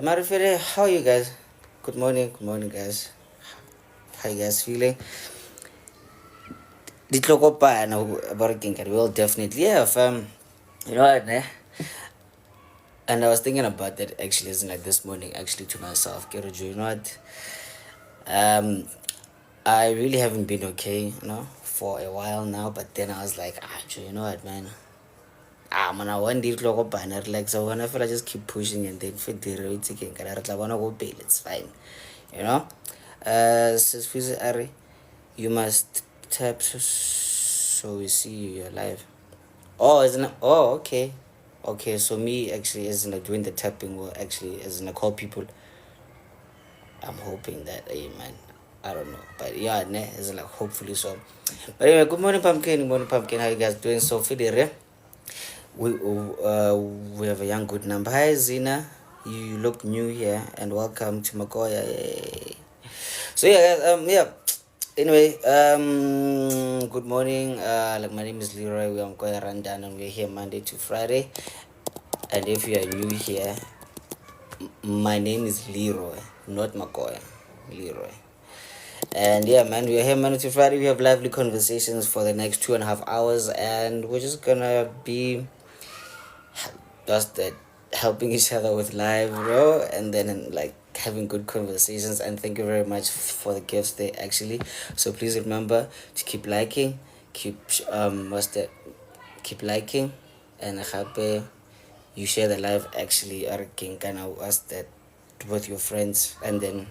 Marifere, how are you guys? Good morning, guys. How you guys feeling? Ditlokopana about Kinkari. Well, definitely, yeah, fam. You know what, ne? And I was thinking about that actually, isn't like this morning, actually, to myself. Keroju, you know what? Um, I really haven't been okay, for a while now. But then I was like, you know what, man? Man, I want to look up and like so when I feel I just keep pushing and then fit the road again. I wanna go bail, it's fine. You know? Says Fizi Ari, you must tap so we see you live. Oh, isn't it? Oh, okay. Okay, so me actually isn't like doing the tapping will actually isn't like call people. I'm hoping that amen. I don't know. But yeah, ne, is like hopefully so. But anyway, good morning, pumpkin. Good morning, pumpkin. How you guys doing? So Fidere. We have a young good number. Hi Zina, you look new here and welcome to Makoya. Yay. So yeah, guys, yeah. Anyway, good morning. Like my name is Leroy. We are Makoya Rundown and we're here Monday to Friday. And if you are new here, my name is Leroy, not Makoya. Leroy. And yeah, man, we're here Monday to Friday. We have lively conversations for the next 2.5 hours, and we're just gonna be just that helping each other with live, bro, and then like having good conversations. And thank you very much for the gifts there actually. So please remember to keep liking, keep what's that, keep liking, and happy you share the live actually or can kind of what's that with your friends. And then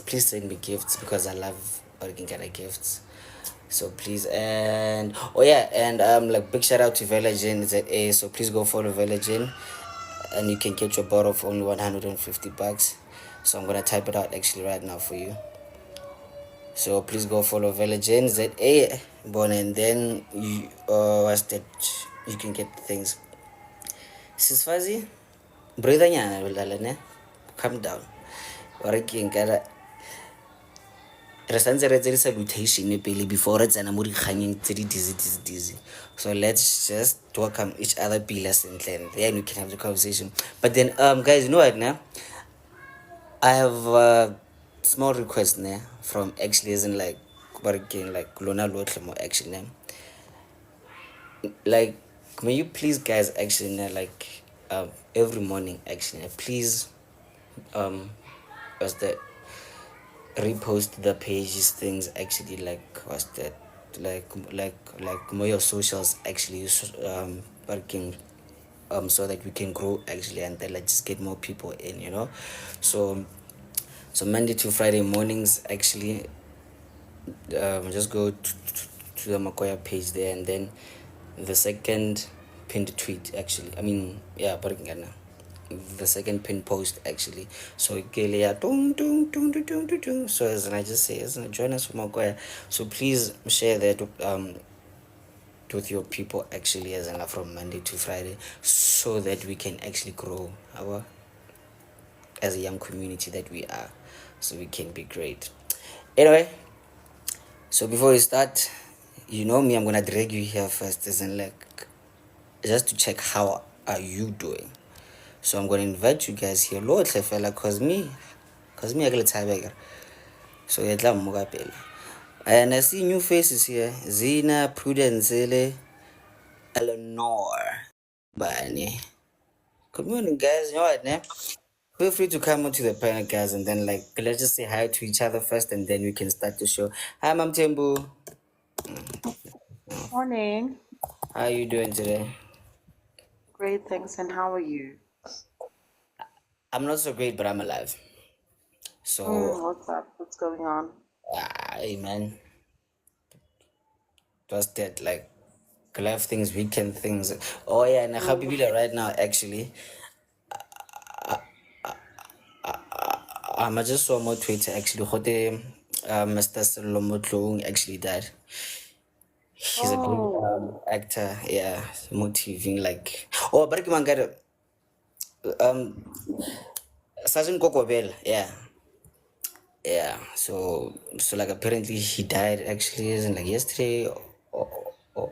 please send me gifts because I love working kind of gifts. So please, and oh yeah, and like big shout out to Villagin ZA. So please go follow Villagin and you can get your bottle for only 150 bucks. So I'm gonna type it out actually right now for you. So please go follow Villagin ZA born, and then you what's that, you can get things. Sis Fuzzy, breathe nyana, calm down. Working re santse re tse salutation pele before re tsena mo dikganyeng tse di dizzy. So let's just welcome each other pila sentle and then we can have the conversation. But then guys, you know what now, I have a small request now from actually isn't like working like lona lotle mo actually now. Like may you please guys actually now like every morning actually please what's that, repost the pages things actually like what's that, like more your socials actually working so that we can grow actually and then like just get more people in, so Monday to Friday mornings actually just go to the Makoya page there, and then the second pinned tweet actually, I mean yeah, but the second pin post actually. So Gelia so as I just say as join us from Makoya. So please share that with your people actually as from Monday to Friday so that we can actually grow our as a young community that we are, so we can be great. Anyway, so before we start, you know me, I'm gonna drag you here first, isn't like just to check how are you doing. So I'm gonna invite you guys here. Lord fella, cause me I get tired. So yeah, and I see new faces here. Zina, Prudence, Eleanor, Bani. Good morning, guys. You know what, ne? Feel free to come onto the panel, guys, and then like let's just say hi to each other first, and then we can start the show. Hi, Mam Tembu. Morning. How are you doing today? Great, thanks. And how are you? I'm not so great, but I'm alive. So, What's up? What's going on? hey man, just that like life things, weekend things. Oh yeah, and Habibila right now actually. I just saw more Twitter actually. Hote, Mr. Solomotlong actually died. He's a great Oh, actor. Yeah, motivating like. Oh, but man, got um Sergeant Kokobel. Yeah, yeah. So like apparently he died actually, isn't like yesterday or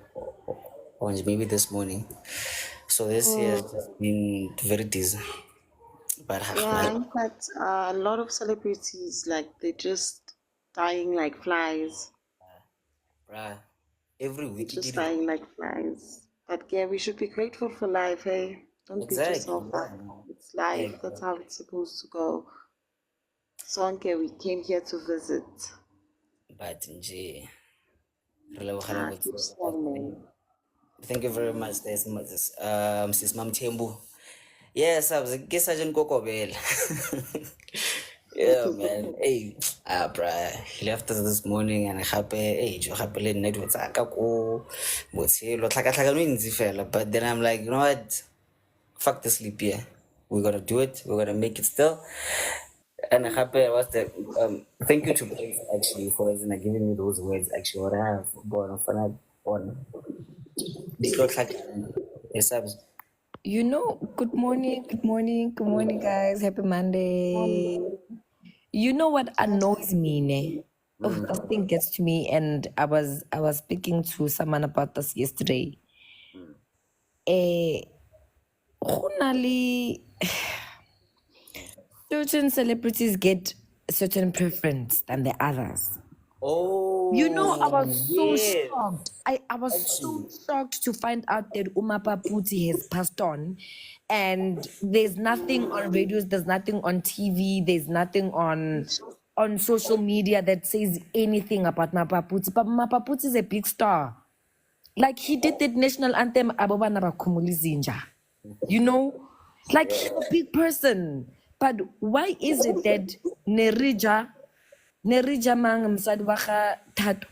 maybe this morning. So this year has just been very dizzy. But Yeah, in fact, a lot of celebrities, like, they're just dying like flies. bruh, every They're week it just is dying like flies. But yeah, we should be grateful for life, hey? Don't beat exactly. yourself Yeah, up. no. It's life. That's Exactly. how it's supposed to go. Sonke, we came here to visit. But nje, relebogela Ah, keep botse. strong, man. Thank you very much, there's Sis Mam Tembu. Yes, I was a guess I didn't go Kobel. Yeah, man. Hey, bruh, he left us this morning and happy. Hey, you happy late night with Akako. But then I'm like, you know what? Fuck the sleep here. We're gonna do it. We're gonna make it still. And happy was the thank you to Grace actually for giving me those words actually what I have born on yes, You know, good morning, good morning, good morning, guys. Happy Monday. You know what annoys me, ne? Oh, this thing gets to me, and I was speaking to someone about this yesterday. Eh, go na le- certain celebrities get a certain preference than the others. You know, I was oh so yeah, shocked. I was so actually shocked to find out that Umapa Puti has passed on. And there's nothing on radios, there's nothing on TV, there's nothing on social media that says anything about Mapa Puti. But Mapa Puti is a big star. Like he did the national anthem Abobana Bakumuli Zinja. You know? Like he's a big person. But why is it that Nerija Mang Msadi Waga Tato,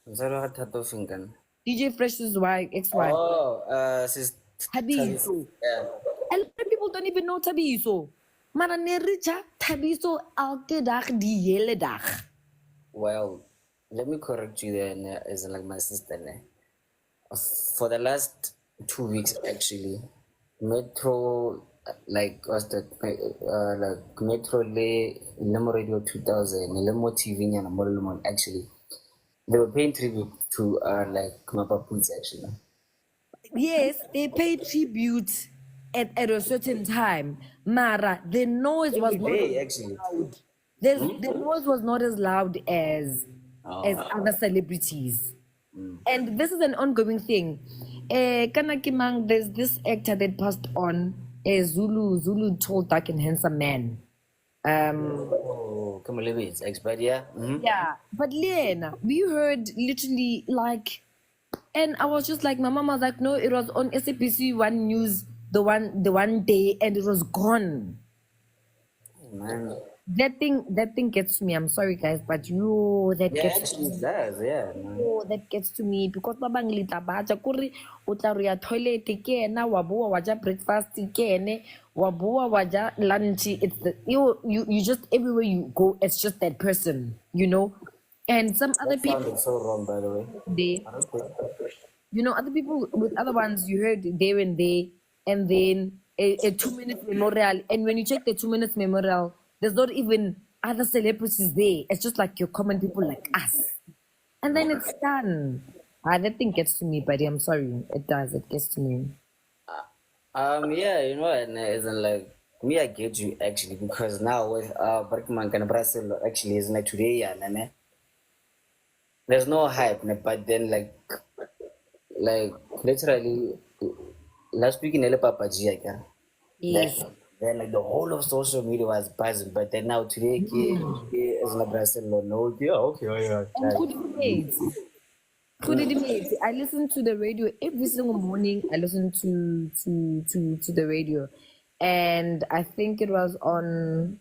mzalo wa Thato Finkan. DJ Fresh's wife, ex-wife, Oh sis Tabis, Tabiso. yeah. A lot of people don't even know Tabiso. Mara Nerija Tabiso alke dag die hele dag. Well, let me correct you there, as like my sister. For the last 2 weeks, actually, Metro, like, what's that? Like, Metro, Lemo Radio 2000, Lemo TV, and Molomon, actually, they were paying tribute to, like, Mapaputs, actually. Yes, they pay tribute at a certain time. Mara, the noise was Every not as day, actually. loud. The noise was not as loud as Oh, other celebrities. And this is an ongoing thing. Kana Kimang, there's this actor that passed on, Zulu tall, dark and handsome man. oh, come on, it's expired, yeah. Yeah, but Lena, we heard literally like, and I was just like, my mom was like, no, it was on SABC One News the one day, and it was gone. Man. That thing gets to me. I'm sorry, guys, but that Yeah, gets to actually, it me. does, yeah, man. Oh, that gets to me because ba bang le tla batla kore o tla re ya toilet ke ena wa boa wa ja breakfast ke ene wa boa wa ja lunch. It's you just everywhere you go, it's just that person, you know. And some other That people sounded so wrong, by the way. they Okay. other people with other ones you heard there and there, and then a 2 minute memorial, and when you check the 2 minutes memorial, there's not even other celebrities there. It's just like your common people like us, and then it's done. That thing gets to me, buddy. I'm sorry. It does. It gets to me. Yeah, you know, and isn't like me. I get you actually because now with Berkman and Brazil actually is like today, yeah, nene. There's no hype, but then like literally last week in El Papa G, I can. Yes. Then like the whole of social media was buzzing, but then now today, is like Brazil, no, yeah, okay, yeah, And like, who did I listen to the radio every single morning. I listen to the radio, and I think it was on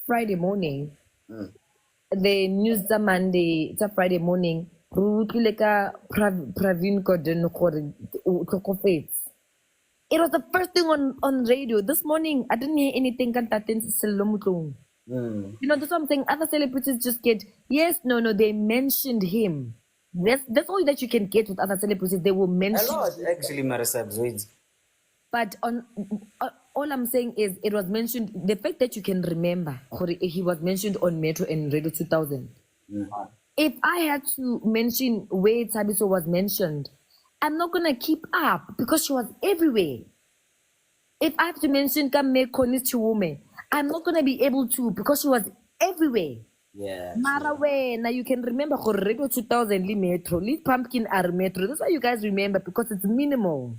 Friday morning. The news the Monday. It's a Friday morning. Re utlwile ka Pravin Gordhan gore o tlhokofetse. It was the first thing on radio this morning. I didn't hear anything. You know, that's what I'm saying. Other celebrities just get yes, no. They mentioned him. That's all that you can get with other celebrities. They will a mention lot him. actually, Marisa Zoids. But on all I'm saying is it was mentioned. The fact that you can remember he was mentioned on Metro and Radio 2000. If I had to mention where Tabiso was mentioned, I'm not gonna keep up because she was everywhere. If I have to mention Kame Konichiwume, I'm not gonna be able to because she was everywhere. Yeah, Mara true. way now you can remember for Radio 2000 Lee Metro, Lee Pumpkin are Metro. That's why you guys remember because it's minimal.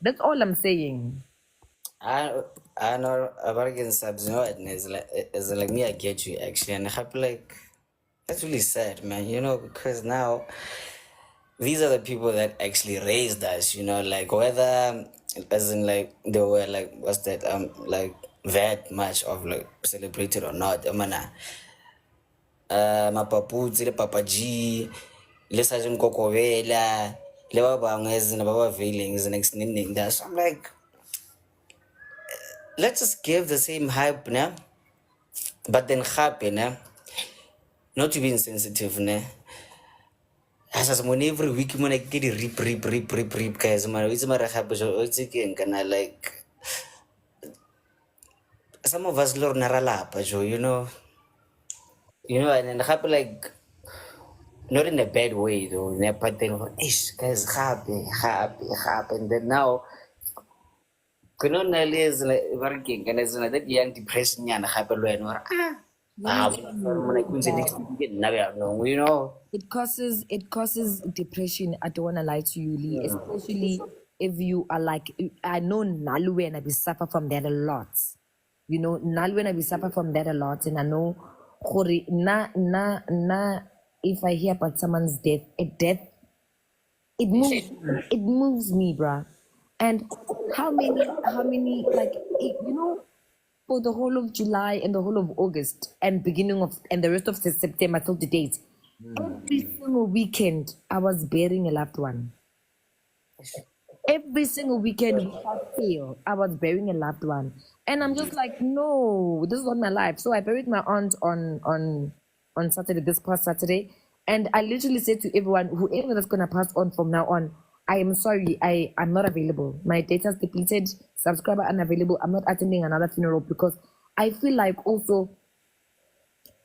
That's all I'm saying. I I know about against subs, you know, and it's like me, I get you actually, and I have like that's really sad, man. You know, because now these are the people that actually raised us. You know, like whether as in like they were like what's that like that much of like celebrated or not. I mean, mapaputsi le papaji le Sergeant Kokobela le ba bangwe as in ba ba veiling is the next name that. So I'm like, let's just give the same hype now, but then happen, not to be insensitive, ne. As someone every week when I get it rip guys, man, it's my happy so it's again kind like some of us learn naralapa, you know, and then happy like not in a bad way though, ne, but then ish guys happy, and then now kuno na is like working and it's like that young depression yana happy when or Let me tell when I you couldn't next that week never know, you know. it causes depression. I don't wanna lie to you, Lee, especially if you are like I know Nalwe and I be suffer from that a lot. You know, Nalwe and I be suffer from that a lot, and I know Hori na if I hear about someone's death, a death it moves me, bruh. And how many like you know for the whole of July and the whole of August and beginning of and the rest of September till the date, every single weekend I was burying a loved one. Every single weekend without fail, I was burying a loved one. And I'm just like, no, this is not my life. So I buried my aunt on Saturday, this past Saturday. And I literally said to everyone, whoever that's gonna pass on from now on, I am sorry, I'm not available. My data's depleted, subscriber unavailable. I'm not attending another funeral because I feel like also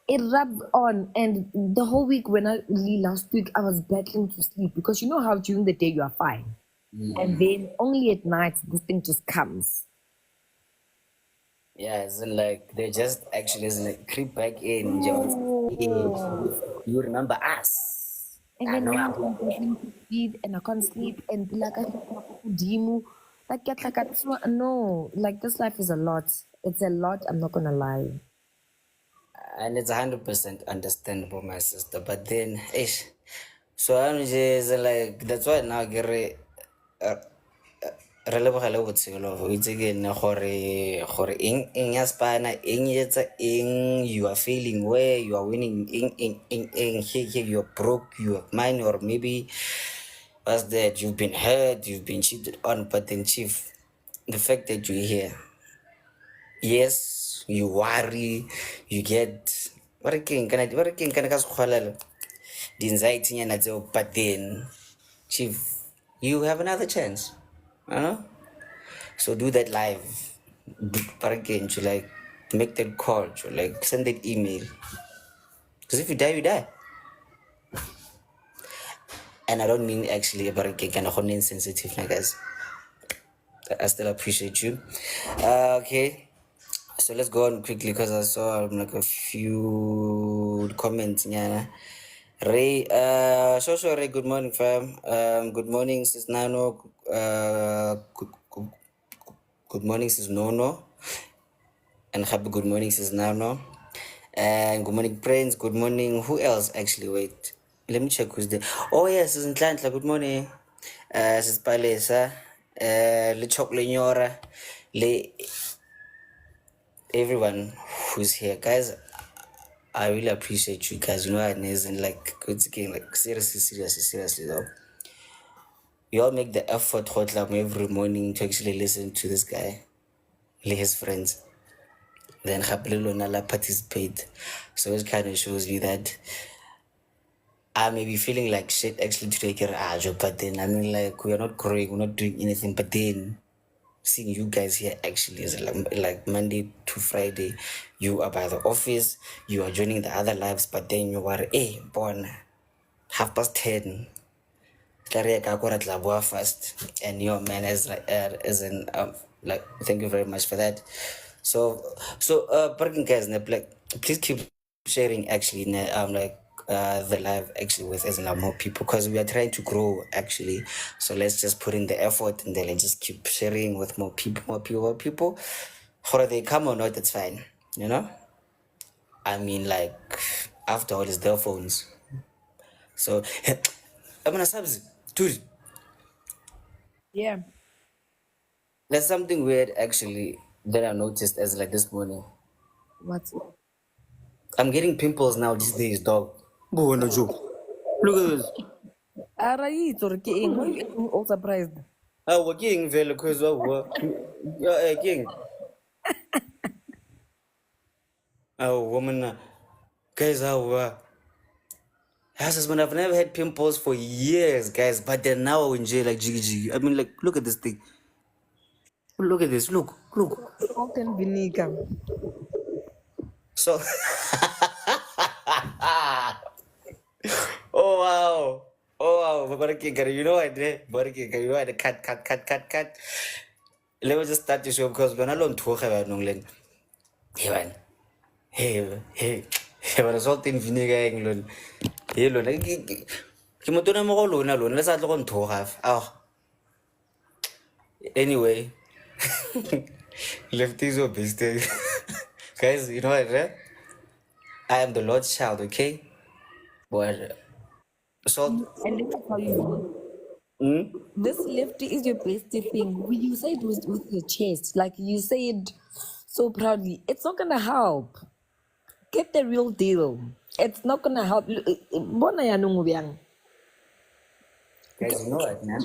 it rubs on. And the whole week when I last week I was battling to sleep because you know how during the day you are fine. And then only at night this thing just comes. Yeah, it's like they just actually is like creep back in. Just you remember us. And I then know. now I'm battling to breathe and I can't sleep and like I dimu. Like get like I no, like this life is a lot. It's a lot, I'm not gonna lie. And it's 100% understandable, my sister. But then, ish. So I'm just like that's why now get re lebogele botshelo o itse ke nne gore eng ya spana eng etsa eng you are failing where you are winning eng here you're broke you have money or maybe what's that you've been hurt you've been cheated on but then chief the fact that you're here yes you worry you get what king kana ka sekgwalelo the anxiety nyana tseo but then chief you have another chance you know. So do that live. But again, to like make that call, to like send that email. Because if you die, you die. And I don't mean actually about again kind of insensitive, guys. I still appreciate you. Okay. So let's go on quickly because I saw like a few comments. Yeah. Ray, Ray, good morning, fam. Good morning, sis Nano. Good morning, sis Nono. And happy good morning, sis Nano. And good morning, friends. Good morning. Who else actually? Wait. Let me check who's there. Oh, yes, sis Ntlantla. Good morning. Sis Palesa. Le Chok Le Nyora. Le everyone who's here. Guys, I really appreciate you guys. You know, and isn't like good again, like seriously though. You all make the effort every morning to actually listen to this guy, his friends. Then happily Lonala participate. So it kind of shows me that I may be feeling like shit actually to take care of our job, but then I mean like we are not growing, we're not doing anything, but then seeing you guys here actually is like Monday to Friday, you are by the office, you are joining the other lives, but then you are born 10:30. Tla re ka ko ra tla boa fast and your man is like as in Like, thank you very much for that. So, parking guys, like, please keep sharing actually, like, the live actually with as more people, because we are trying to grow actually. So let's just put in the effort and then just keep sharing with more people, more people. Whether they come or not, it's fine. You know, I mean, like, after all, it's their phones. So, I'm gonna subs, dude. Yeah. There's something weird actually that I noticed as like this morning. What's I'm getting pimples now these days, dog. Boy, no joke. Look at this. Arai, why are you acting all surprised? We're getting very close. Yeah, king. Woman. Guys, husband, I've never had pimples for years, guys, but they're now in jail like jiggy jiggy. I mean, like, look at this thing. Look at this. Look. Salt and vinegar. So, oh wow. Oh wow, Barakinga, you know what? Barakinga, you know what? Cut. Let me just start the show because when I learned to have a hey man, hey, when I saw in vinegar, England, hey, Lon, Kimotona Mogolona, let's not go to have. Oh, anyway, lefties or business. Guys, you know what? I am the Lord's child, okay? But salt. And let me tell you, this lefty is your bestie thing. You say it with your chest, like you say it so proudly. It's not gonna help. Get the real deal. It's not gonna help. Bona ya nungu biyang. Guys, you know what, man?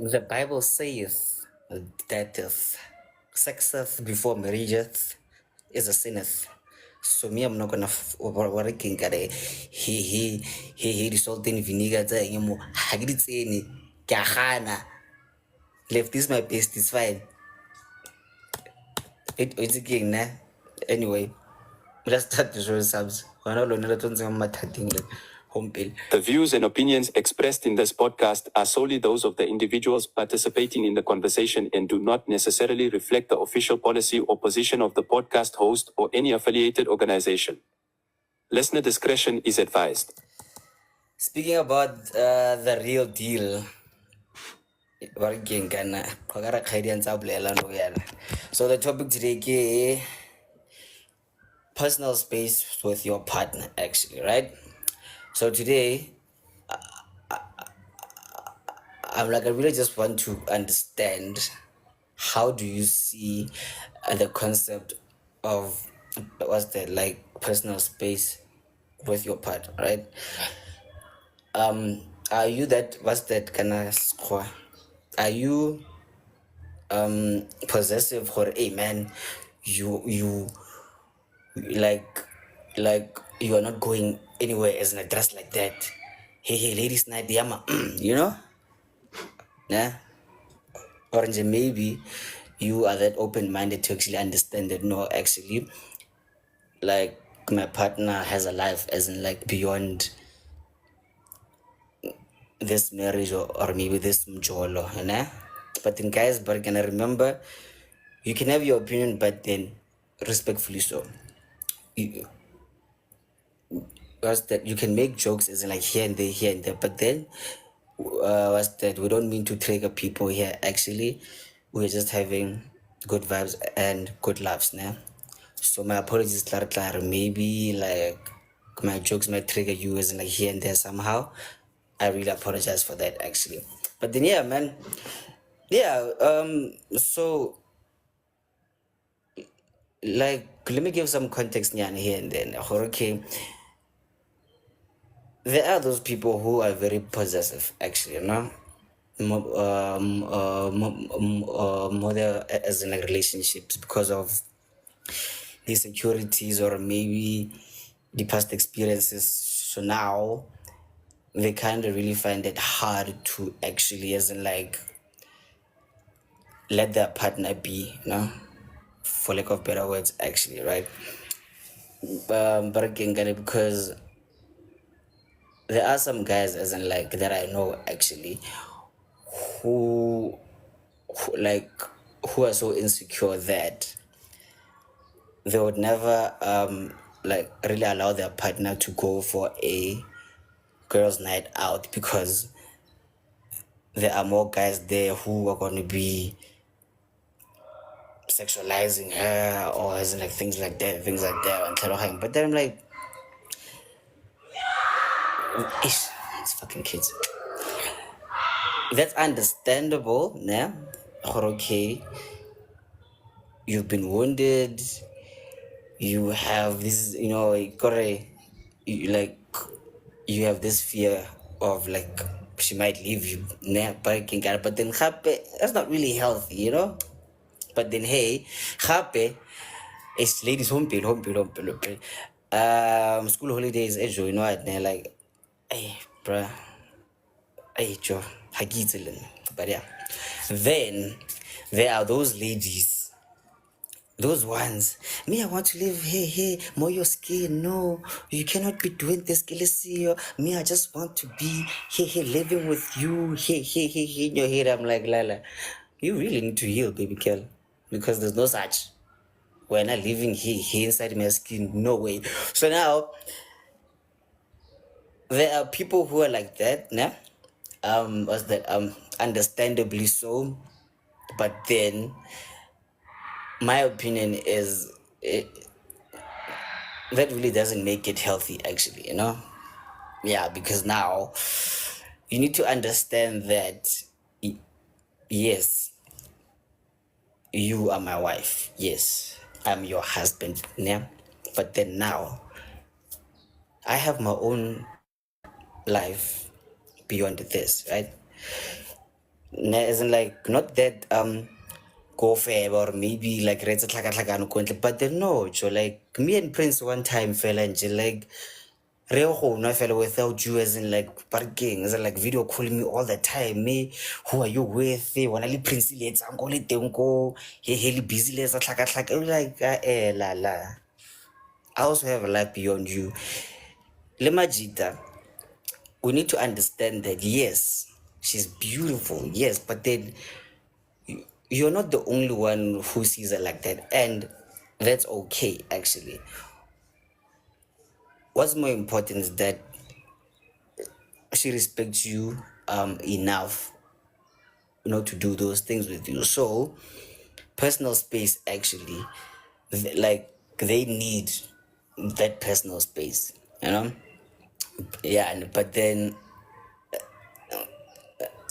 The Bible says that success before marriage is a sinneth. So me, I'm not gonna working at a he result in vinegar mo hagrit any kahana left is my best is fine. It's again na anyway. Let's start the show subs. The views and opinions expressed in this podcast are solely those of the individuals participating in the conversation and do not necessarily reflect the official policy or position of the podcast host or any affiliated organization. Listener discretion is advised. Speaking about the real deal. So the topic today is personal space with your partner actually, right? So today I'm like, I really just want to understand, how do you see the concept of what's that, like, personal space with your partner, right? Are you that, what's that kind of score? Are you possessive for a man? You like you are not going anywhere as in a dress like that. Hey, ladies night yama, you know? Yeah. Or maybe you are that open-minded to actually understand that no, actually, like, my partner has a life as in like beyond this marriage, or maybe this mjolo, you know? But then guys, but can I remember, you can have your opinion, but then respectfully so. You, was that you can make jokes as in like here and there, but then was that we don't mean to trigger people here. Actually, we're just having good vibes and good laughs now. So my apologies, Clara. Maybe like my jokes might trigger you as in like here and there somehow. I really apologize for that actually. But then yeah, man. Yeah, so like, let me give some context here and then. Okay, there are those people who are very possessive actually, you know, more as in like relationships because of the insecurities or maybe the past experiences. So now they kind of really find it hard to actually, as in like, let their partner be, you know, for lack of better words actually, right? But again, because there are some guys as in like that I know actually who who are so insecure that they would never really allow their partner to go for a girls' night out because there are more guys there who are going to be sexualizing her or as in like things like that. But then I'm like, it's fucking kids. That's understandable, yeah. Okay, you've been wounded. You have this, you have this fear of like she might leave you, nah, but then that's not really healthy, But then hey, happy, it's ladies home bill. School holidays, you know what, like, hey, bruh, hey, Joe, but yeah. Then there are those ladies, those ones. Me, I want to live here, more your skin. No, you cannot be doing this, Gilisi. Me, I just want to be here, living with you, here, in your head. I'm like, Lala, you really need to heal, baby girl, because there's no such. We're not living here inside my skin. No way. So now, there are people who are like that, nah? What's that? Understandably so. But then, my opinion is that really doesn't make it healthy, actually, Yeah, because now you need to understand that, yes, you are my wife. Yes, I'm your husband, yeah? But then now, I have my own life beyond this, right? Isn't like not that go fair or maybe like but then no, Joe, like me and Prince one time fell and like I fell without you as in like parking, as in like video calling me all the time. Me, who are you with? When I Prince let's I'm going to go he busy let's like la la. I also have a life beyond you. Lemajita, we need to understand that yes, she's beautiful, yes, but then you're not the only one who sees her like that, and that's okay actually. What's more important is that she respects you enough to do those things with you. So personal space actually, like they need that personal space, yeah. But then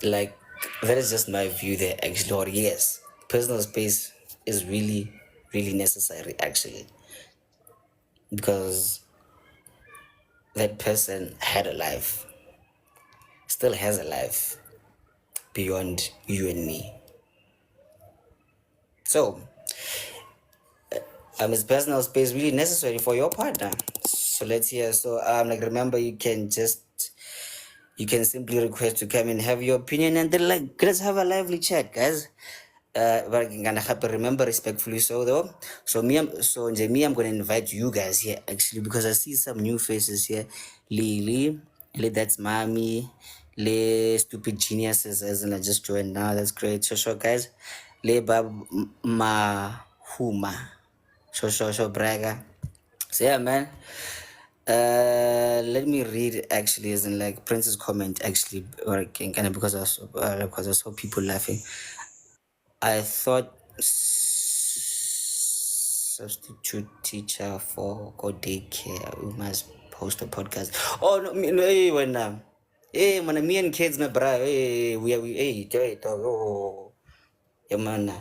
like that is just my view there actually. Or yes, personal space is really really necessary actually, because that person had a life, still has a life beyond you and me. So is personal space really necessary for your partner? So let's hear. So like remember, you can simply request to come and have your opinion, and then like let's have a lively chat, guys. But I'm gonna have to remember respectfully so though. So I'm gonna invite you guys here actually, because I see some new faces here. Lily, that's mommy. Stupid geniuses as in I just joined now. That's great. So guys. Bab Mahuma. Braga. So yeah, man. Let me read actually, as in like Prince's comment actually, working kind of because I saw people laughing. I thought substitute teacher for go daycare. We must post a podcast. Oh no, no, hey, when me and kids, my bra, hey, oh, yeah, man.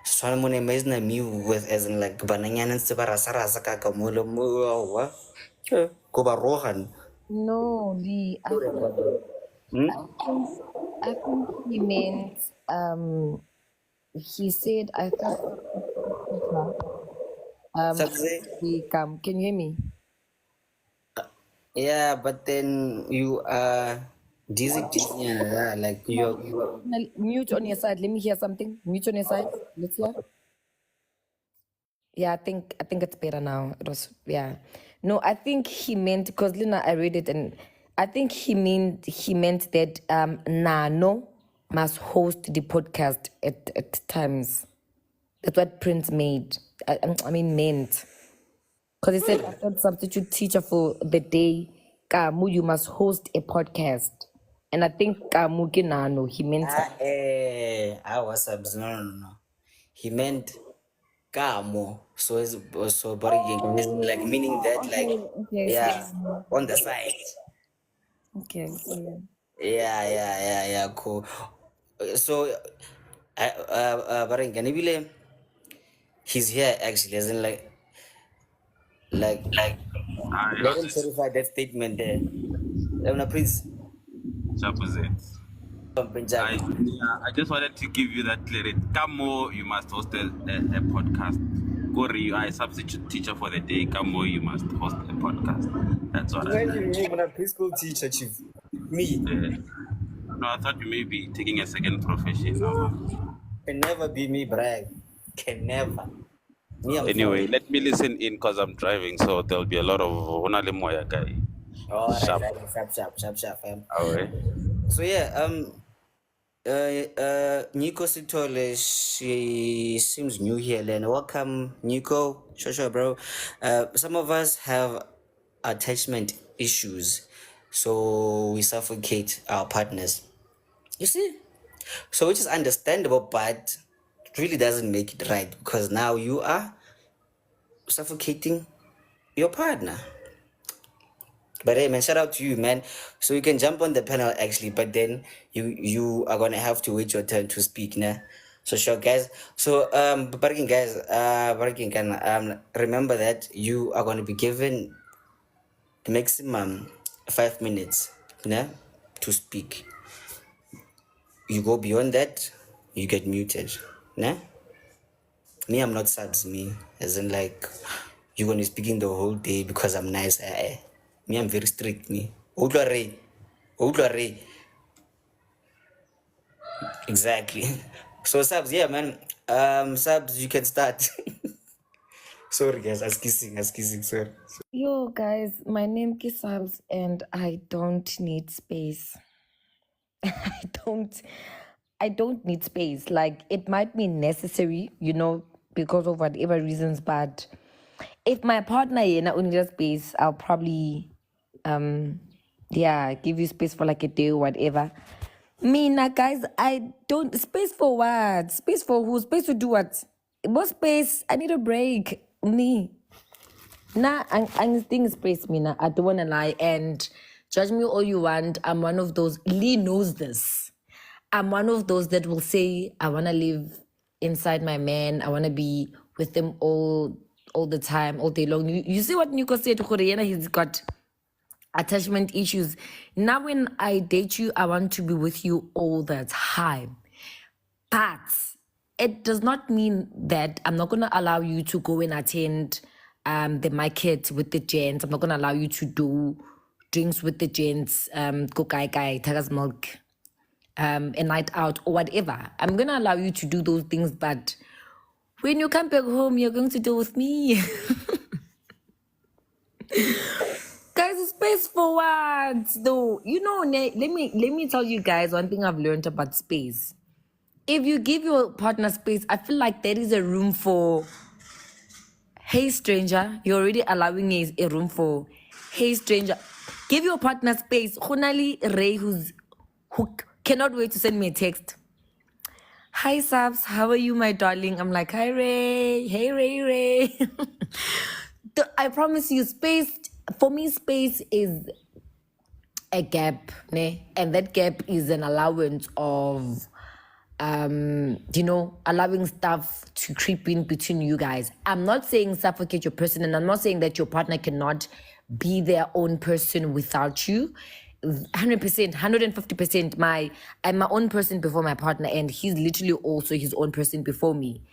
So I'm gonna imagine me with as in like banana and rasa kaka mula what? Go barohan. No, Lee. I think he meant he said I thought he come. Can you hear me? Yeah, but then you dizzy, yeah, like you. Mute on your side. Let me hear something. Mute on your side. Let's hear. Yeah, I think it's better now. It was No, I think he meant because Lina, I read it and I think he meant that nano must host the podcast at times. That's what Prince made. Meant. Because he said, after substitute teacher for the day, Kamu, you must host a podcast. And I think Kamu Kinano, he meant I was no. He meant Kamo. So but again, like meaning that okay, yeah, on the side. okay. Yeah, cool. So but again, he's here actually, as in like let him certify that statement there. Please. I just wanted to give you that clarity. Kamo, you must host a podcast. Gori, you are a substitute teacher for the day. Kamo, you must host a podcast. That's what I Imagine me when a preschool teacher, chief. Me. No, I thought you may be taking a second profession now. Can never be me, brag. Can never. Me, I'm Anyway, sorry. let me listen in because I'm driving, so there'll be a lot of Honale Moya guy. All right, Sharp. sharp, fam. All right. So yeah, Nico Sitole, she seems new here, Len. Welcome, Nico. Sure, bro. Some of us have attachment issues, so we suffocate our partners. You see? So which is understandable, but it really doesn't make it right because now you are suffocating your partner. But hey man, shout out to you, man. So you can jump on the panel actually, but then you are gonna have to wait your turn to speak, nah. So sure guys. So Barking guys, Barking can remember that you are gonna be given maximum 5 minutes, nah, to speak. You go beyond that, you get muted, nah. Me, I'm not subs, me. As in, like, you're gonna be speaking the whole day because I'm nice. Me, I'm very strict, me. Outlare. Exactly. So, subs, yeah, man. Subs, you can start. Sorry, guys, I was kissing, sorry. Yo, guys, my name is Sabs and I don't need space. I don't need space. Like, it might be necessary, because of whatever reasons, but if my partner only needs space, I'll probably give you space for like a day or whatever. Me now, guys, I don't space for what? Space for who? Space to do what? What space? I need a break. Me. Nah, I'm thinking space me now. I don't wanna lie and judge me all you want. I'm one of those. Lee knows this. I'm one of those that will say I wanna live inside my man. I wanna be with him all the time, all day long. You see what Nico said to Koreana? He's got attachment issues. Now when I date you, I want to be with you all the time. But it does not mean that I'm not gonna allow you to go and attend the market with the gents. I'm not gonna allow you to do drinks with the gents, go kai, Taga's milk, a night out or whatever. I'm gonna allow you to do those things, but when you come back home, you're going to deal with me. Guys, space for what though? Let me tell you guys one thing I've learned about space. If you give your partner space, I feel like there is a room for, hey stranger. You're already allowing a room for, hey stranger. Give your partner space. Honali Ray, who cannot wait to send me a text. Hi Sabs, how are you, my darling? I'm like, hi Ray, hey Ray. I promise you, space for me, space is a gap, ne? And that gap is an allowance of allowing stuff to creep in between you guys. I'm not saying suffocate your person, and I'm not saying that your partner cannot be their own person without you. 100%, 150%. I'm my own person before my partner, and he's literally also his own person before me.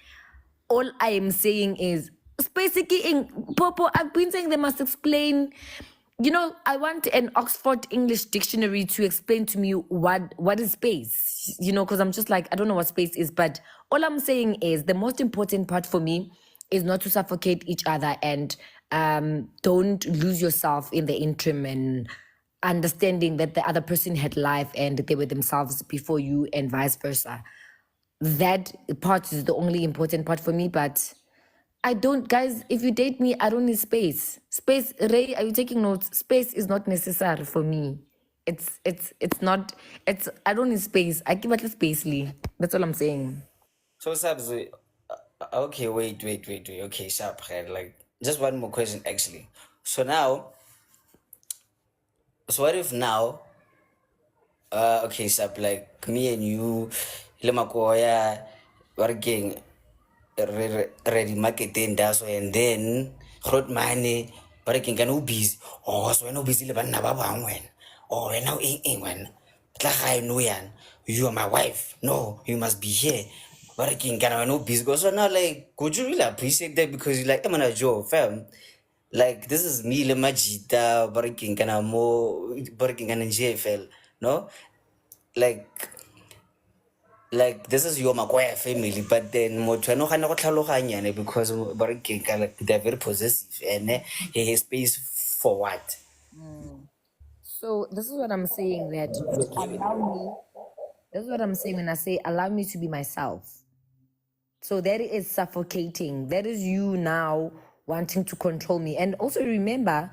All I am saying is, basically, in Popo, I've been saying they must explain. I want an Oxford English dictionary to explain to me what is space, because I'm just like, I don't know what space is. But all I'm saying is the most important part for me is not to suffocate each other and don't lose yourself in the interim and understanding that the other person had life and they were themselves before you and vice versa. That part is the only important part for me, but I don't, guys, if you date me, I don't need space. Space, Ray, are you taking notes? Space is not necessary for me. It's not, I don't need space. I give at least space, Lee. That's all I'm saying. So Sabs, okay, wait. Okay, sharp head. Like just one more question actually. So what if now? Okay, sharp. Like me and you, Lemakoya, working ready marketing that's why, and then got money, working can busy. Oh, so no busy le banna ba bang when. Oh, and now when. Tla ga no yan. You are my wife. No, you must be here. Working can no busy. So now like could you really appreciate that because you like I'm gonna job fam. Like this is me le majita working kana mo working kana JFL, no? Like this is your Makwaya family, but then motho no gana go tlhaloganya because they're very possessive and he has space for what? So this is what I'm saying, that to allow me, this is what I'm saying when I say allow me to be myself. So that is suffocating. That is you now wanting to control me. And also remember,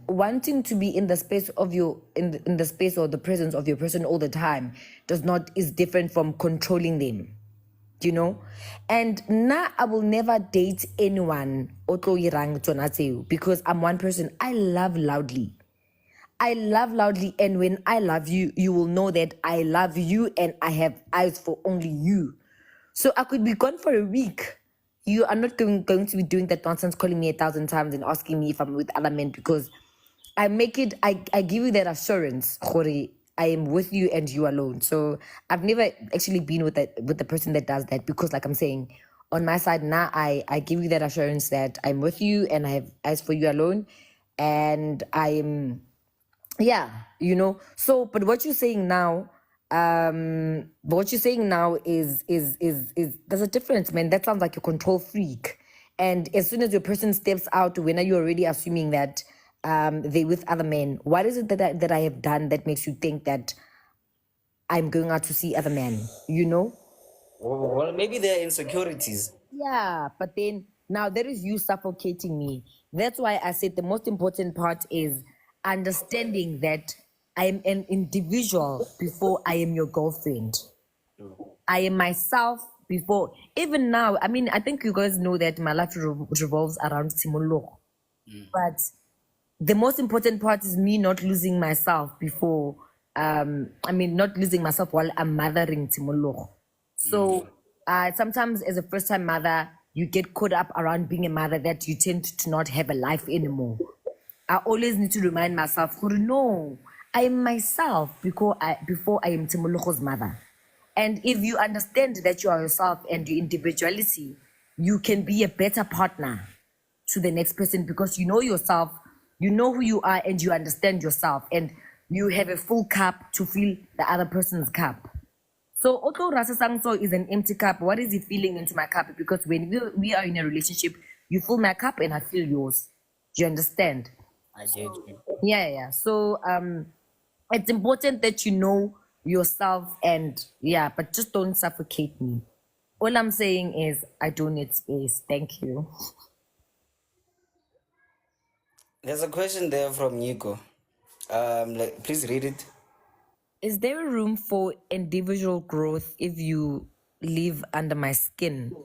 wanting to be in the space of your in the space or the presence of your person all the time is different from controlling them. You know? And now I will never date anyone because I'm one person. I love loudly. And when I love you, you will know that I love you and I have eyes for only you. So I could be gone for a week. You are not going to be doing that nonsense, calling me 1,000 times and asking me if I'm with other men, because I give you that assurance, Khori, I am with you and you alone. So I've never actually been with the person that does that, because like I'm saying, on my side now, I give you that assurance that I'm with you and I have eyes for you alone. And yeah, you know. So, but what you're saying now, is there's a difference, man. That sounds like a control freak. And as soon as your person steps out, when are you already assuming that they with other men? What is it that I have done that makes you think that I'm going out to see other men? You know? Well, maybe there are insecurities. Yeah, but then now there is you suffocating me. That's why I said the most important part is understanding that I am an individual before I am your girlfriend. I am myself before. Even now, I mean, I think you guys know that my life revolves around Timolo. But the most important part is me not losing myself before, not losing myself while I'm mothering Timolo. So sometimes as a first-time mother, you get caught up around being a mother that you tend to not have a life anymore. I always need to remind myself, no, I am myself before I am Timologo's mother. And if you understand that you are yourself and your individuality, you can be a better partner to the next person, because you know yourself, you know who you are, and you understand yourself, and you have a full cup to fill the other person's cup. So although Rasa Sangso is an empty cup, what is he filling into my cup? Because when we are in a relationship, you fill my cup and I fill yours. Do you understand? I get you. Yeah. So it's important that you know yourself, and but just don't suffocate me. All I'm saying is I don't need space. Thank you. There's a question there from Nico. Please read it. Is there a room for individual growth if you live under my skin?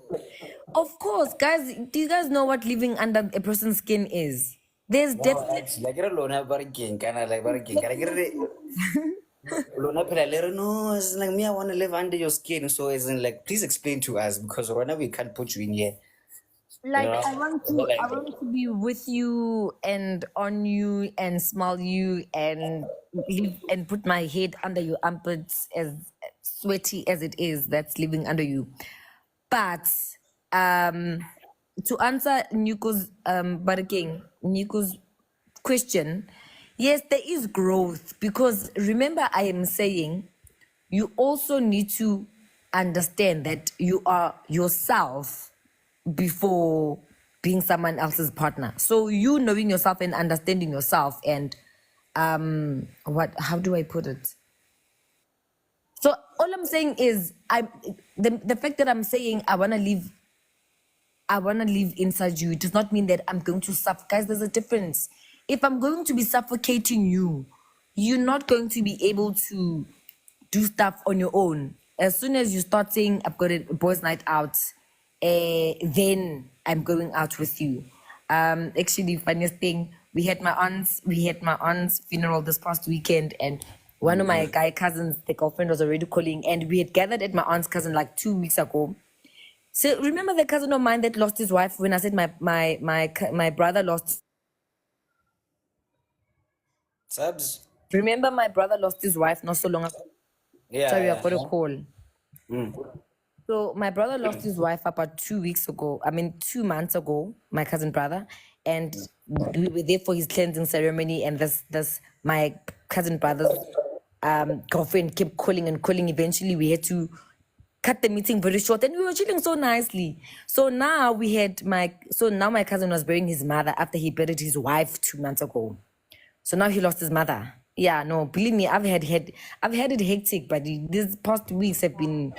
Of course, guys. Do you guys know what living under a person's skin is? There's definitely Like lona barking, kind like barking. Lona pela no, it's like me. I want to live under your skin. So it's like, please explain to us, because right now we can't put you in here. like Yeah. I want to be with you and on you and smell you and live and put my head under your armpits, as sweaty as it is. That's living under you. But to answer Niko's Niko's question, yes, there is growth, because remember I am saying you also need to understand that you are yourself before being someone else's partner. So you knowing yourself and understanding yourself and how do I put it? So all I'm saying is the fact that I'm saying I wanna live inside you, it does not mean that I'm going to suffer. Guys, there's a difference. If I'm going to be suffocating you, you're not going to be able to do stuff on your own. As soon as you start saying I've got a boys' night out, then I'm going out with you. Actually, funniest thing, we had my aunt's funeral this past weekend, and one of my guy cousins, the girlfriend, was already calling, and we had gathered at my aunt's cousin like 2 weeks ago. So remember the cousin of mine that lost his wife when I said my brother lost. Subs. Remember my brother lost his wife not so long ago. Yeah, Sorry, I yeah. got a call. So my brother lost his wife about 2 weeks ago. 2 months ago, my cousin brother, and we were there for his cleansing ceremony. And this my cousin brother's girlfriend kept calling and calling. Eventually, we had to cut the meeting very short, and we were chilling so nicely. So now my cousin was burying his mother after he buried his wife 2 months ago. So now he lost his mother. Yeah, no, believe me, I've had it hectic, but these past weeks have been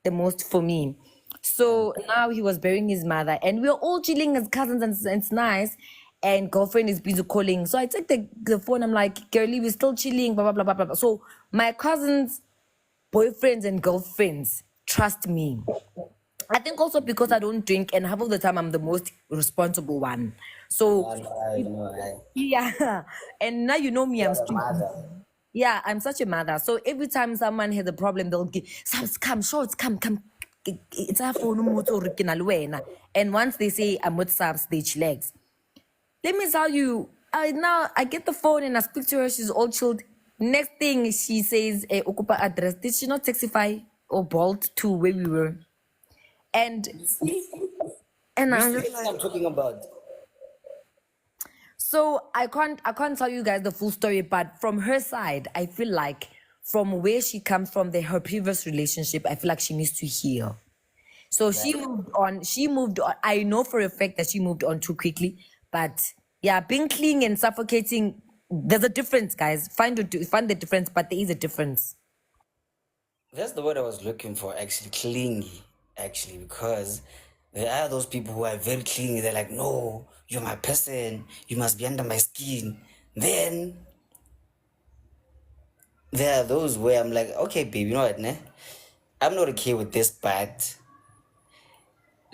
the most for me. So now he was burying his mother, and we're all chilling as cousins, and it's nice. And girlfriend is busy calling, so I take the phone. I'm like, girlie, we're still chilling, blah blah blah blah blah. So my cousins' boyfriends and girlfriends trust me. I think also because I don't drink, and half of the time I'm the most responsible one. So I know. yeah, and now you know me, I'm strict. Mother. Yeah, I'm such a mother. So every time someone has a problem, they'll give, Subs, come, shorts, come. It's a phone. And once they say I'm with Subs, they chillax. Let me tell you, I get the phone and I speak to her, she's all chilled. Next thing she says, Okupa address. Did she not textify or bolt to where we were? And I'm Which just thing I'm like, talking about? so I can't tell you guys the full story, but from her side, I feel like from where she comes from, her previous relationship, I feel like she needs to heal. So she moved on. I know for a fact that she moved on too quickly, but yeah, being clingy and suffocating, there's a difference, guys. Find the difference, but there is a difference. That's the word I was looking for, actually. Clingy, actually, because there are those people who are very clingy. They're like, no, you're my person. You must be under my skin. Then there are those where I'm like, okay, babe, you know what, ne? I'm not okay with this, but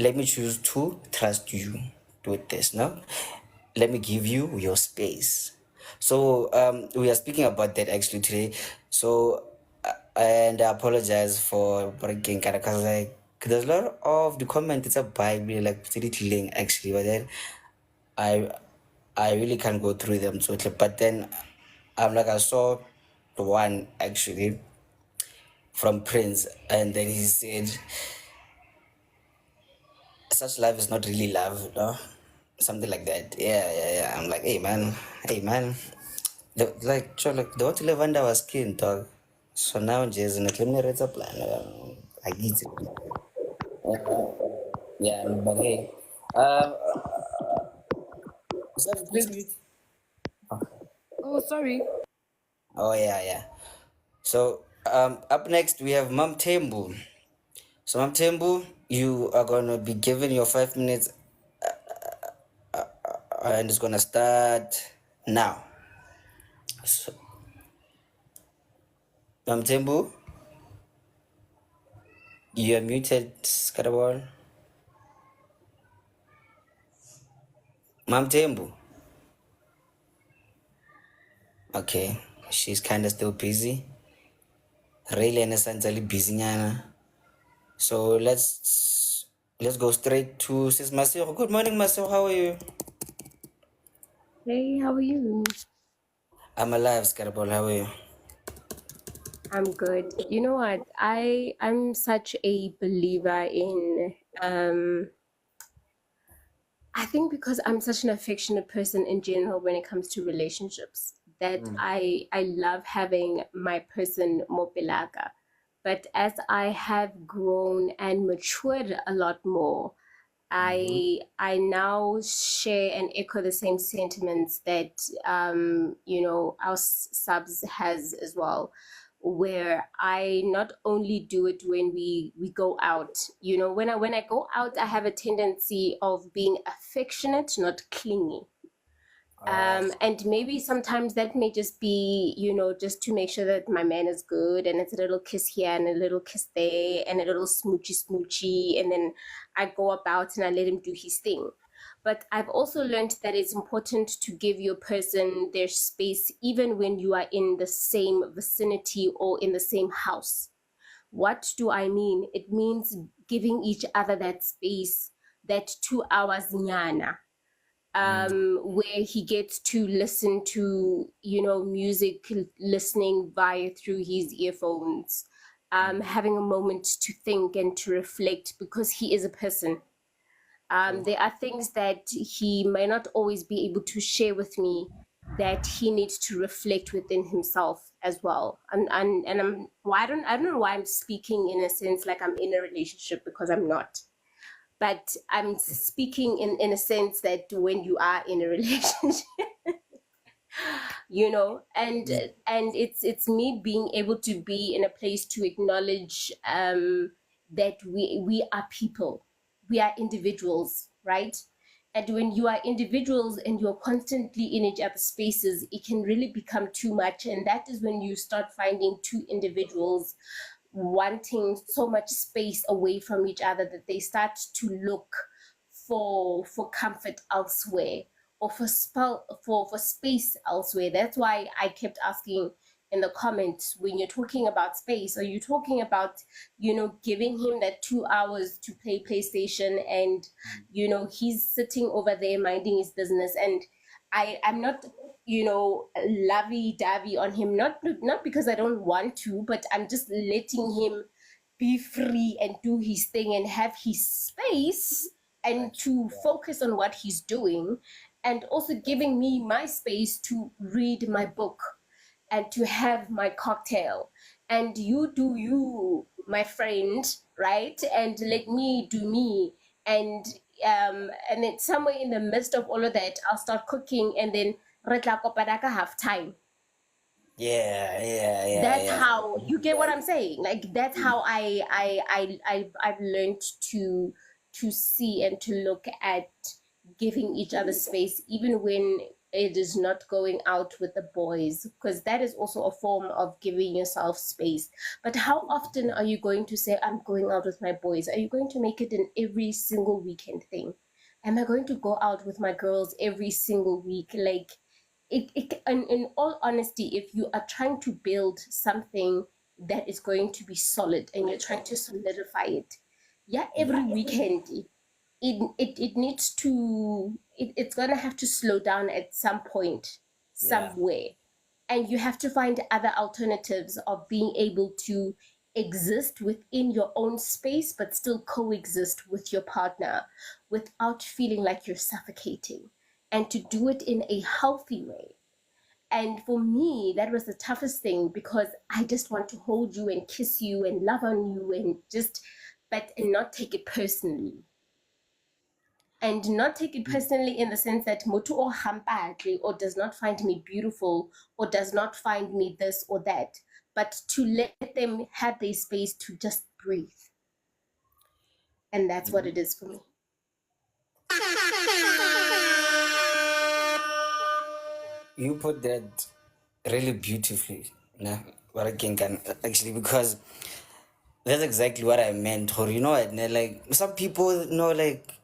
let me choose to trust you with this, no? Let me give you your space. So we are speaking about that actually today. So and I apologize for breaking because like there's a lot of the comment it's a Bible like pretty killing actually, but then I I really can't go through them totally. But then I'm like I saw the one actually from Prince, and then he said such love is not really love, no? Something like that. Yeah. I'm like, hey man. Like, sure, like, they want to live under our skin, dog. So now, Jason, let me read a plan. I get it. Yeah, but hey. So please mute. Oh, sorry. Oh, yeah. So, up next, we have Mom Tembu. So, Mom Tembu, you are going to be given your 5 minutes, and it's going to start now. So, Mom Tembu, you are muted, Scatterball. Mom Tembu. Okay, she's kind of still busy. Really, and essentially busy, nyana. So let's go straight to Sis Masiro. Good morning, Masiro. How are you? Hey, how are you? I'm alive, Scatterball. How are you? I'm good. You know what? I'm such a believer in I think because I'm such an affectionate person in general when it comes to relationships that I love having my person Mopelaka. But as I have grown and matured a lot more, I now share and echo the same sentiments that our subs has as well, where I not only do it when we go out. When I go out, I have a tendency of being affectionate, not clingy. And maybe sometimes that may just be, just to make sure that my man is good, and it's a little kiss here and a little kiss there and a little smoochy smoochy, and then I go about and I let him do his thing. But I've also learned that it's important to give your person their space, even when you are in the same vicinity or in the same house. What do I mean? It means giving each other that space, that 2 hours nyana, where he gets to listen to, music listening via through his earphones, having a moment to think and to reflect, because he is a person. There are things that he may not always be able to share with me, that he needs to reflect within himself as well. And I don't know why I'm speaking in a sense like I'm in a relationship, because I'm not. But I'm speaking in a sense that when you are in a relationship, and it's me being able to be in a place to acknowledge that we are people, we are individuals, right? And when you are individuals and you're constantly in each other's spaces, it can really become too much, and that is when you start finding two individuals wanting so much space away from each other that they start to look for comfort elsewhere, or for space elsewhere. That's why I kept asking in the comments, when you're talking about space, are you talking about giving him that 2 hours to play PlayStation, and he's sitting over there minding his business, and I'm not lovey-dovey on him, not because I don't want to, but I'm just letting him be free and do his thing and have his space, and to focus on what he's doing, and also giving me my space to read my book and to have my cocktail, and you do you, my friend, right? And let me do me. And then somewhere in the midst of all of that, I'll start cooking, and then re tla kopana ka half time. Yeah. That's how you get what I'm saying. Like, that's how I've learned to see and to look at giving each other space, even when it is not going out with the boys, because that is also a form of giving yourself space. But how often are you going to say, I'm going out with my boys? Are you going to make it an every single weekend thing? Am I going to go out with my girls every single week? Like, in all honesty, if you are trying to build something that is going to be solid and you're trying to solidify it, every weekend, it needs to, it's gonna have to slow down at some point, somewhere. And you have to find other alternatives of being able to exist within your own space, but still coexist with your partner without feeling like you're suffocating, and to do it in a healthy way. And for me, that was the toughest thing, because I just want to hold you and kiss you and love on you and not take it personally. And not take it personally in the sense that motu or hampatli, or does not find me beautiful, or does not find me this or that, but to let them have their space to just breathe. And that's what it is for me. You put that really beautifully, nah, what I can actually, because that's exactly what I meant. Or what, like some people, like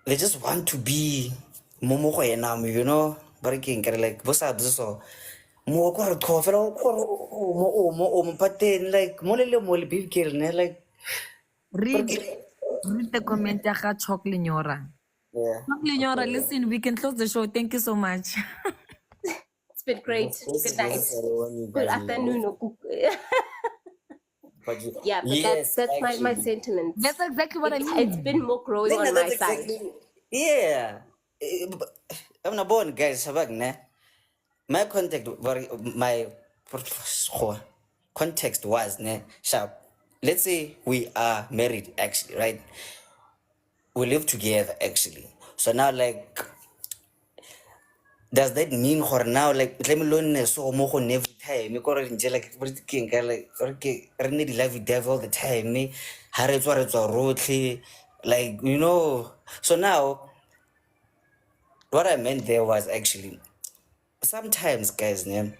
they just want to be momo go ena, but I can like what's up so mo go re khofela mo but then like mo le big girl, like Read the comment ya ga Chok Lenyora. yeah. Chok Lenyora, listen, we can close the show. Thank you so much. It's been great. Good night. Good afternoon. Yeah, but yes, that's my sentiments. That's exactly what I mean. It's been more growing on my side. Yeah. I'm not born, guys. My context was sharp. Let's say we are married, actually, right? we live together actually. So now like, does that mean for now like let me learn so more every time me kore nje like everything like okay re need live dev all the time me ha re tswa rotlhe like you know. So now what I meant there was actually sometimes guys name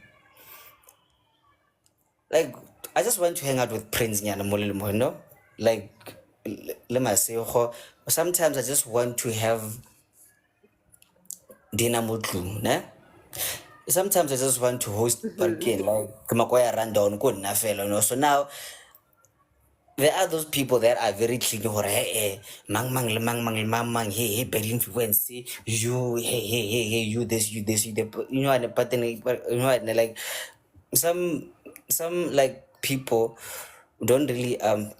like I just want to hang out with Prince Nyana Molimo, you know, like let me say sometimes I just want to have dinner motlu ne. Sometimes I just want to host parking like kumakwaya rundown ko nna fela, you know. So now there are those people that are very clingy or hey, mang mang le mang mang le mang mang hey bad influence you hey you this you this you that, you know, and but then you know, and like some like people don't really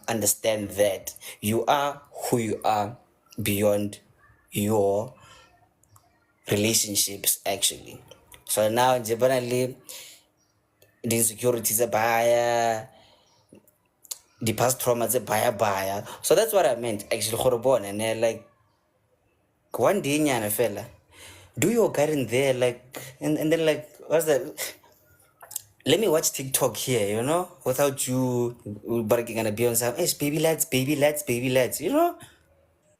understand that you are who you are beyond your relationships actually. So now generally the insecurities are baya, the past traumas are baya. So that's what I meant actually horrible and like one day nyana fella do your garden there like and then like what's that, let me watch TikTok here, you know, without you barking and be on some hey, baby lads, you know.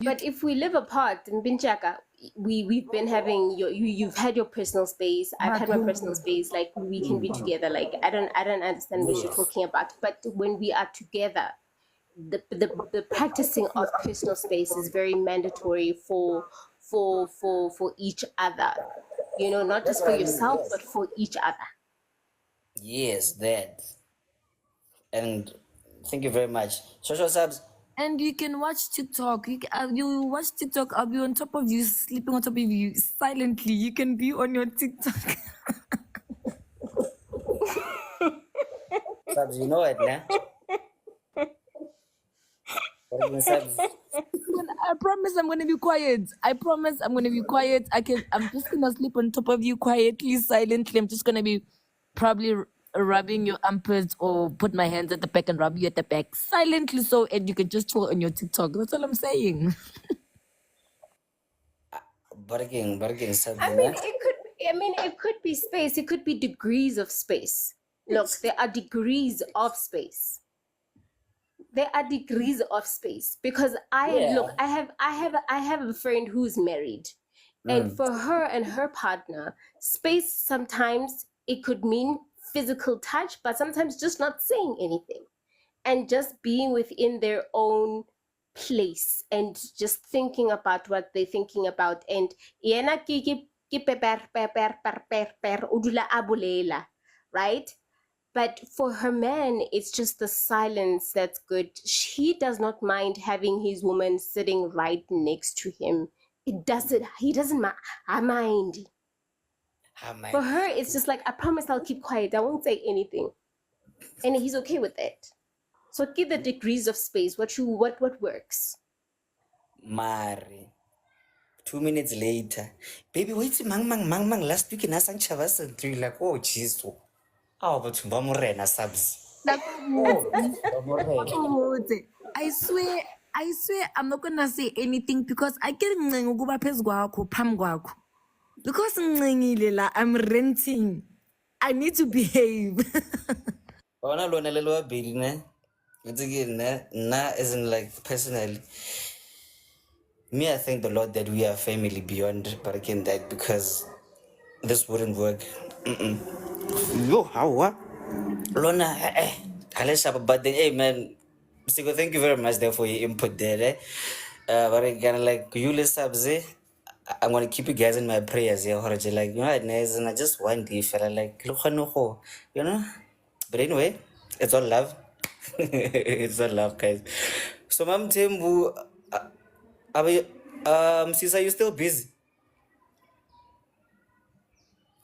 But if we live apart, Mbinchaka, we've been having you've had your personal space. I've had my personal space. Like we can be together. Like I don't understand what you're talking about. But when we are together, the practicing of personal space is very mandatory for each other. You know, not just for yourself, but for each other. Yes, that. And thank you very much. Social subs. And you can watch TikTok. You watch TikTok. I'll be on top of you, sleeping on top of you silently. You can be on your TikTok. Subs, you know it, nah? Subs. I promise I'm gonna be quiet. I promise I'm gonna be quiet. I'm just gonna sleep on top of you quietly, silently. I'm just gonna be probably rubbing your armpits or put my hands at the back and rub you at the back silently, so and you can just chill on your TikTok. That's all I'm saying. Barking subs, I nah? mean, it could be space. It could be degrees of space. Look, there are degrees of space. There are degrees of space because Yeah. I have a friend who's married, and for her and her partner, space sometimes it could mean physical touch, but sometimes just not saying anything and just being within their own place and just thinking about what they're thinking about. And yena ke per, o dula a bolela, right? But for her man, it's just the silence that's good. He does not mind having his woman sitting right next to him. He doesn't mind. I mind. For her, it's just like, I promise I'll keep quiet. I won't say anything. And he's okay with it. So give the degrees of space. What works? Mari. 2 minutes later. Baby, wait, mang, last week in Asan Chavas and three like, oh, jeez. Oh, but Bamorena subs. I swear I'm not gonna say anything because I get because I'm renting. I need to behave. Ona lona lelo wa bedi ne. It's again na isn't like personally. Me, I thank the Lord that we are family beyond barking that because this wouldn't work. Yo, how what? Lona, but then, hey man, Siko, thank you very much there for your input there. But again, like you subs, I'm gonna keep you guys in my prayers here. Like, you know, and I just want to feel like, you know. But anyway, it's all love. It's all love, guys. So, Mom Tembu, sis, are you still busy?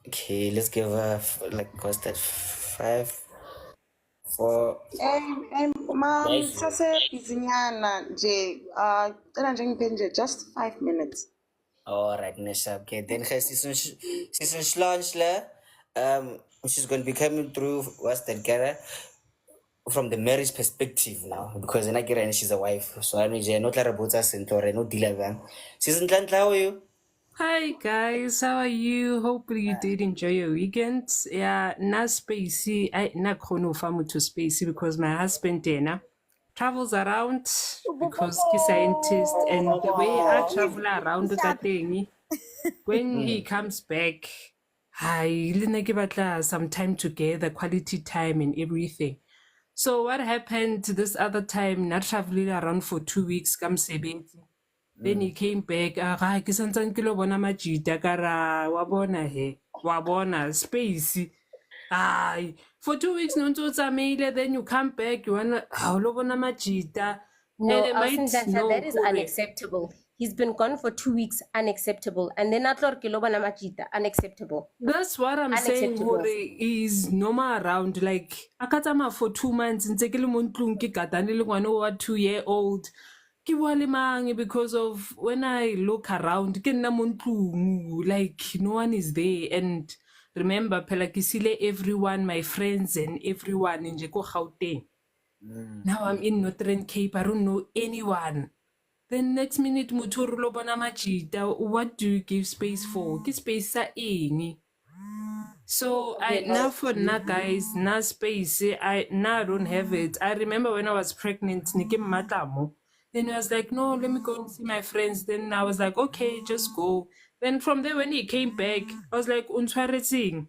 Okay, let's give her like what's that? 5, 4. Mom, sase bizinyana nje, cela nje ngiphe nje just 5 minutes. All right, Nesha. Okay, then her season launch la. She's gonna be coming through. What's that, Gara? from the marriage perspective now, because in Nigeria she's a wife. So I know not like about us and no deal bang. She's in Tlantla, how are you? Hi guys, how are you? Hopefully you did enjoy your weekend. Yeah, na spacey. I na kono famu to spacey because my husband Dana travels around because he's scientist, and the way I travel around with that thing, when he comes back, I some time together, quality time and everything. So what happened this other time, not traveling around for 2 weeks, come sebenzi. Then he came back, ke santsane ke lo bona majita ka ra wa bona he, wa bona space. Ai, for 2 weeks no ntse o tsamaile, then you come back, you wanna ha o lo bona majita. No, And it might Alcindata, no that is gore. unacceptable. He's been gone for 2 weeks, unacceptable. And then Atlor Kilobana Machita, unacceptable. That's what I'm saying. Unacceptable. Gore is normal around. Like akatama for 2 months. Ntse ke le mo ntlong ke gatane le ngwana wa 2-year-old. Ke bua le mang because of when I look around, ke nna mo ntlong, like no one is there. And remember, phela ke sile everyone, my friends and everyone nje ko Gauteng. Now I'm in Northern Cape. I don't know anyone. Then next minute motho re lo bona majita. What do you give space for? Ke space sa eng? So I now for now guys, now space I now don't have it. I remember when I was pregnant, Niki Matamo. Then I was like, no, let me go and see my friends. Then I was like, okay, just go. Then from there when he came back, I was like, untshwaretseng.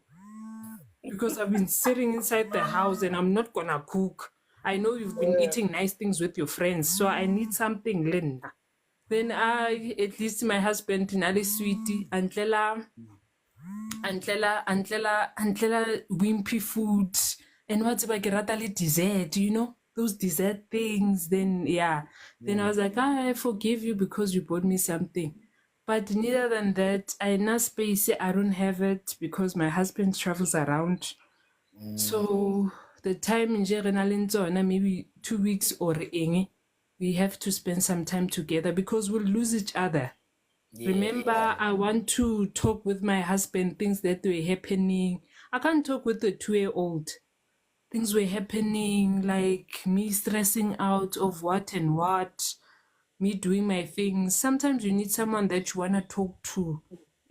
Because I've been sitting inside the house and I'm not gonna cook. I know you've been eating nice things with your friends, so I need something Linda. Then I at least my husband Nali sweetie antlela wimpy food and what's about ke dessert, you know, those dessert things. Then then I was like, I forgive you because you bought me something. But neither than that, I na space, I don't have it because my husband travels around. So the time in Jerenalenzona, maybe 2 weeks or we have to spend some time together because we'll lose each other. Remember, I want to talk with my husband, things that were happening. I can't talk with the 2-year-old. Things were happening, like me stressing out of what and what, me doing my things. Sometimes you need someone that you want to talk to.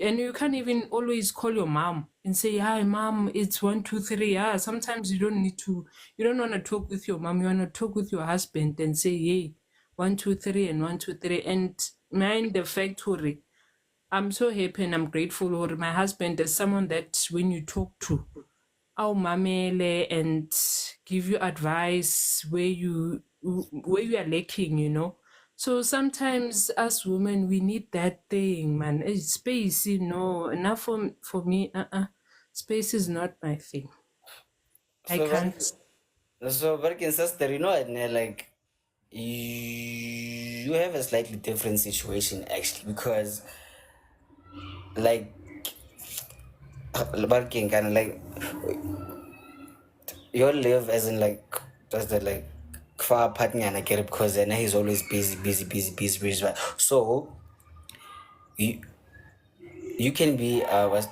And you can't even always call your mom and say, hi, mom, it's 1, 2, 3. Yeah, sometimes you don't want to talk with your mom. You want to talk with your husband and say, hey, 1, 2, 3 and 1, 2, 3. And mind the fact, Hori, I'm so happy and I'm grateful for my husband as someone that when you talk to, I'll mamele and give you advice where you are lacking, you know. So sometimes as women we need that thing, man. Space, you know. Enough for me, space is not my thing. I can't. So, but sister, you know, and like you have a slightly different situation actually, because like barking kind of like you live as in like does that like far partner and I get it because then he's always busy. So you can be guys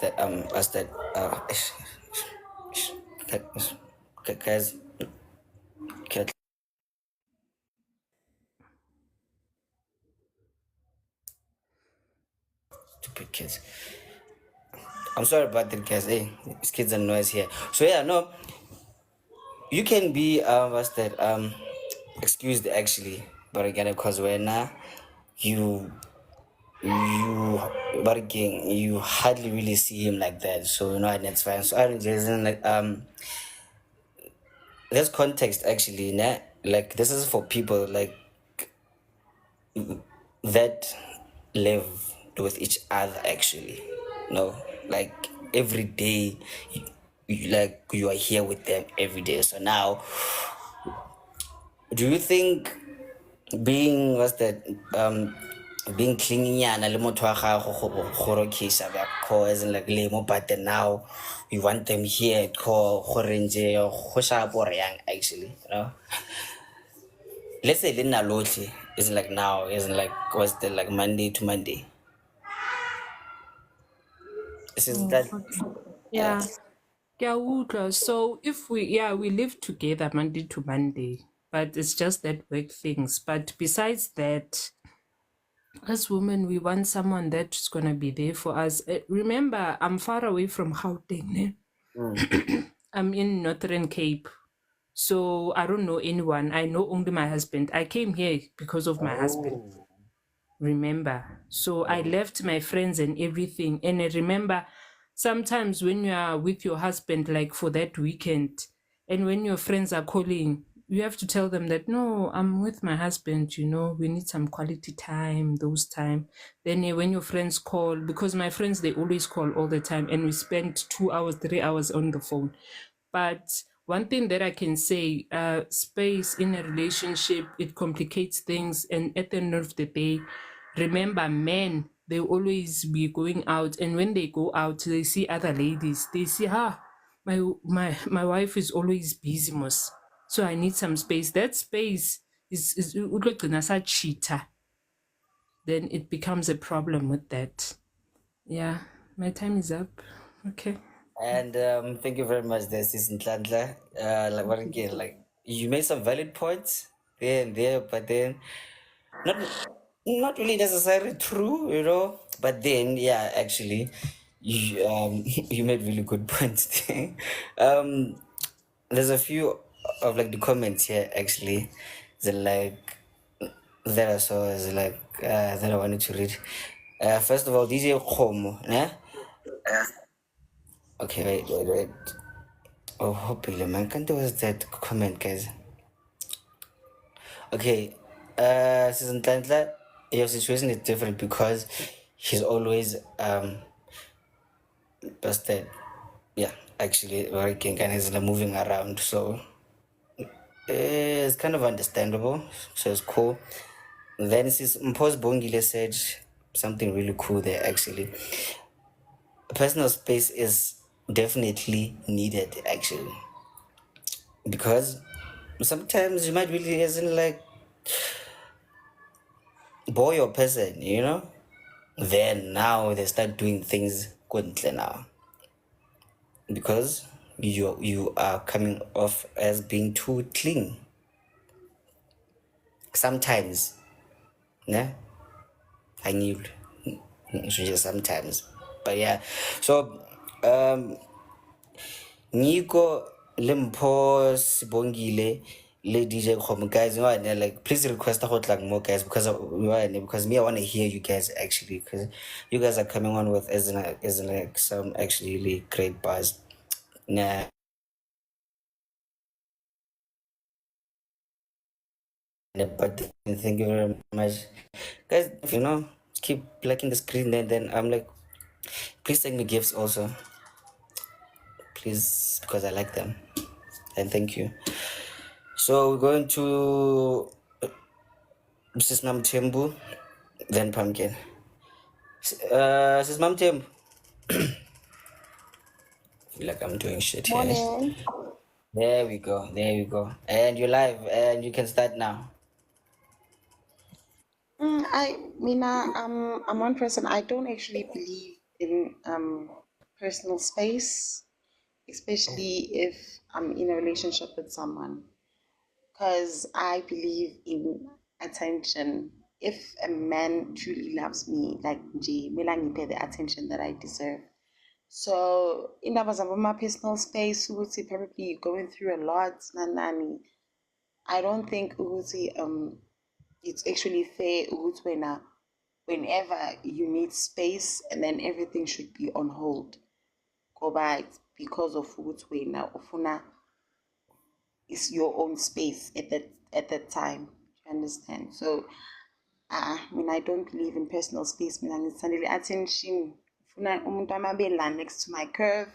stupid kids. I'm sorry about that, guys. Hey, these kids are noise here. So no, you can be excused actually, but again, because when you barking, you hardly really see him like that. So and that's fine. So I don't just like there's context actually, nah? Like this is for people like that live with each other actually. No, like every day like you are here with them every day. So now do you think being being clingy yana le motho wa gago go rokisa ba cause like le mo, but then now you want them here go nje go sharp or young actually, you know? Let's say Lina Loche is like now, is like what's the like Monday to Monday. This is that Okay. Yeah. Kya utlwa. So if we live together Monday to Monday, but it's just that work things. But besides that, as women, we want someone that's gonna be there for us. Remember, I'm far away from Gauteng. Ne? I'm in Northern Cape. So I don't know anyone. I know only my husband. I came here because of my husband. Remember, so I left my friends and everything. And I remember sometimes when you are with your husband, like for that weekend, and when your friends are calling, you have to tell them that no, I'm with my husband, we need some quality time, those time. Then when your friends call, because my friends, they always call all the time, and we spend 2 hours 3 hours on the phone. But one thing that I can say, space in a relationship, it complicates things. And at the end of the day, remember, men, they always be going out. And when they go out, they see other ladies. They see, my wife is always busy, most. So I need some space. That space is cheater. Then it becomes a problem with that. Yeah, my time is up. Okay. And thank you very much, there, Sis Ntlantla. Like what again? Like you made some valid points there and there, but then not not really necessarily true. But then, yeah, actually, you you made really good points there. There's a few of like the comments here actually, that like that I saw is like that I wanted to read. First of all, DJ Khomo, né? Okay, wait. Oh, hopefully, man. Can't there was that comment, guys? Okay, Susan Tantla, your situation is different because he's always busted. Yeah, actually, working and he's moving around, so it's kind of understandable. So it's cool. Then since Mpos Bongile said something really cool there, actually. Personal space is definitely needed, actually, because sometimes you might really isn't like bore your person. Then now they start doing things good now, because you are coming off as being too clean sometimes. Yeah, I knew just sometimes, but yeah. So Nico Limpo Sibongile le DJ Khom, guys, like please request a hot like more, guys, because me, I want to hear you guys actually, because you guys are coming on with as like some actually really great buzz. Nah. But thank you very much, guys. Keep liking the screen, and then I'm like, please send me gifts also, please, because I like them, and thank you. So we're going to Mrs. Mam Tembu, then Pumpkin. Mrs. Mam Tembu. I feel like I'm doing shit here. Morning. There we go. And you're live, and you can start now. I'm one person. I don't actually believe in personal space, especially if I'm in a relationship with someone, because I believe in attention. If a man truly loves me, like G, Melanie pay the attention that I deserve. So in my personal space, Uguti, probably you're going through a lot, Nanani. I don't think Uguti it's actually fair Uguti whenever you need space and then everything should be on hold. Go back because of Uguti now Ofuna is your own space at that time. You understand? So I don't believe in personal space. Mina ngithandile attention. Ufuna umuntu amabela next to my curve.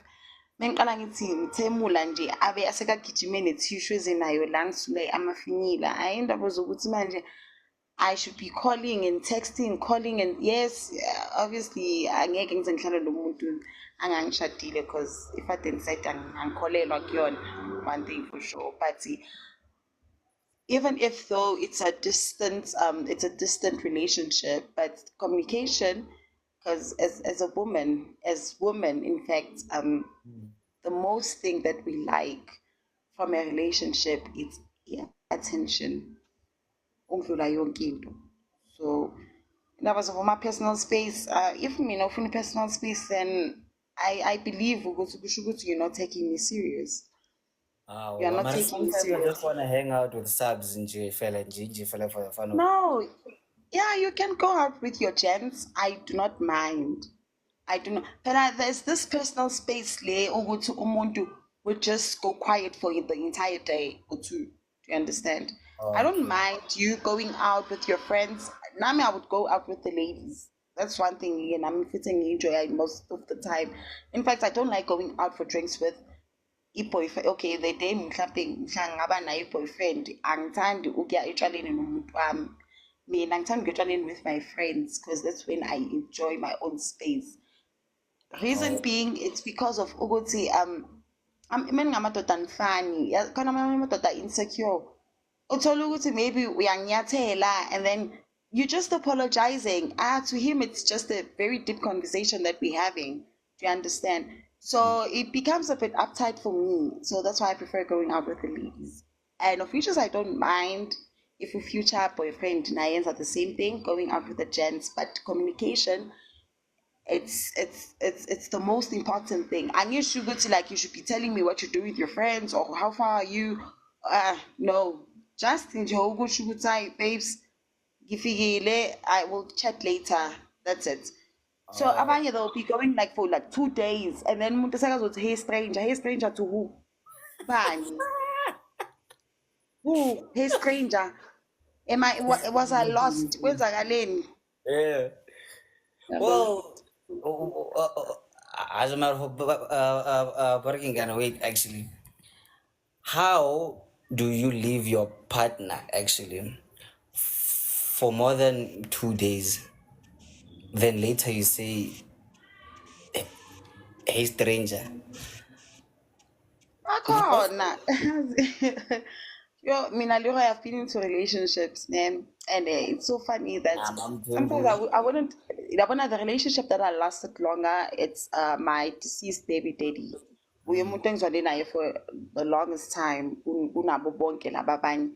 Mengiqala ngithi ngithemula nje abe asekagijime nethishu ezenayo la ngisule amafinyila. Hayi indaba zokuthi manje I should be calling and texting, calling and yes, obviously angeke ngize ngihlale lo muntu angangishadile, because if I didn't say angikholelwa kuyona, one thing for sure. But even if though it's a distant relationship, but communication, because as women, in fact, the most thing that we like from a relationship is attention. Ukudlula yonke into. So that was for my personal space. If me not for personal space, then I believe you're not taking me serious. You're not taking me Sometimes I serious. just want to hang out with subs and fella for fun. No, yeah, you can go out with your gents. I do not mind. I do not. But there's this personal space lay over to umuntu would just go quiet for the entire day or two. Do you understand? I don't mind you going out with your friends. Nami, I would go out with the ladies. That's one thing, and I'm fitting enjoy most of the time. In fact, I don't like going out for drinks with i-boyfriend. Okay, the day mhlawumbe ngaba naye i-boyfriend, angithandi ukuya etshwaleni nomuntu wami. Mina ngithanda ukuya etshwaleni with my friends because that's when I enjoy my own space. Reason being, it's because of ukuthi mina ngamadoda anifani, khona amanye amadoda insecure. Uthola ukuthi maybe uyanyathela and then you're just apologizing. To him it's just a very deep conversation that we're having. Do you understand? So it becomes a bit uptight for me. So that's why I prefer going out with the ladies. And of features I don't mind if a future boyfriend and I are the same thing, going out with the gents, but communication, it's the most important thing. And you should go to like, you should be telling me what you do with your friends or how far are you. No, just enjoy good time, babes. I will chat later. That's it. So abanye they'll be going like for like 2 days and then umuntu sekazothi hey stranger to who? Bani? Who? Hey stranger. Was I lost? Kwenzakaleni? Yeah. Well, as a matter of working can wait actually. How do you leave your partner actually for more than 2 days? Then later you say, hey stranger. Akhona. Yo, mina Leroy, I've been into relationships, man, and it's so funny that sometimes I wouldn't. The relationship that I lasted longer, it's my deceased baby daddy. We umuntu engizwane naye for the longest time. Kunabo bonke laba abanye.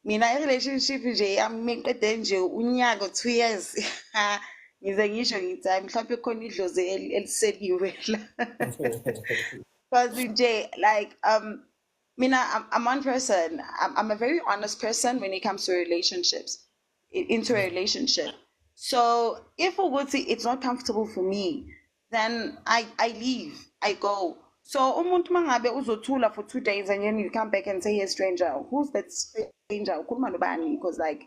Mina i-relationship nje ngiqede nje unyaka 2 years. Ngize ngisho ngithi mhlawumbe khona idlozi eliseliwe la. Because like I'm one person. I'm a very honest person when it comes to relationships, into a relationship. So if it's not comfortable for me, then I leave. I go. So umuntu mangabe uzothula for 2 days and then you come back and say, "Hey, stranger, who's that stranger?" Because like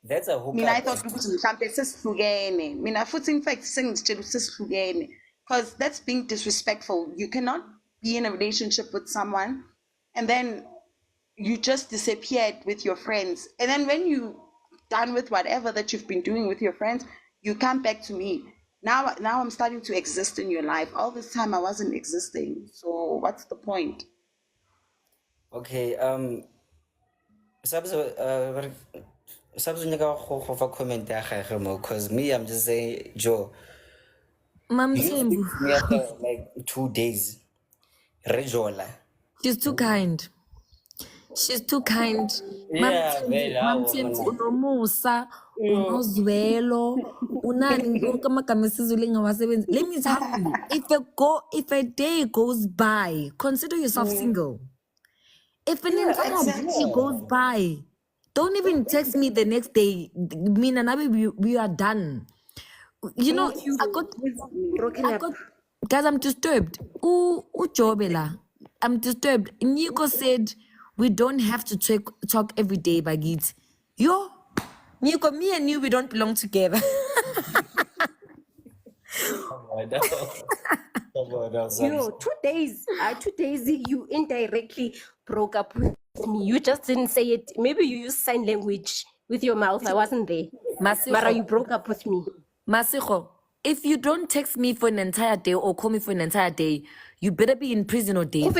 that's a hookup. Mina I thought ukuthi mhlambe sesihlukene. Mina futhi in fact sengitshela ukuthi sesihlukene because that's being disrespectful. You cannot be in a relationship with someone and then you just disappeared with your friends. And then when you done with whatever that you've been doing with your friends, you come back to me. Now I'm starting to exist in your life. All this time I wasn't existing. So what's the point? Okay, subs nyaka comment ya gagwe mo cause me I'm just saying Joe. Mam You Tembu, speak to me after like 2 days. Rejola. she's too kind. She's too kind. Yeah, vele Mam hawo Tembu mna. unomusa, unozwelo, unani konke amagama esiZulu engawasebenzi. Let me tell you, if a day goes by, consider yourself single. If an entire day goes by, don't even text me the next day. Me and Nabi, we are done. You know, I got, guys, I'm disturbed. Jobela, I'm disturbed. Nico said we don't have to talk every day, Bagit. Yo, Nico, me and you, we don't belong together. You 2 days, 2 days you indirectly broke up with me. You just didn't say it. Maybe you used sign language with your mouth. I wasn't there. But you broke up with me. Masicho, if you don't text me for an entire day or call me for an entire day, you better be in prison or dead.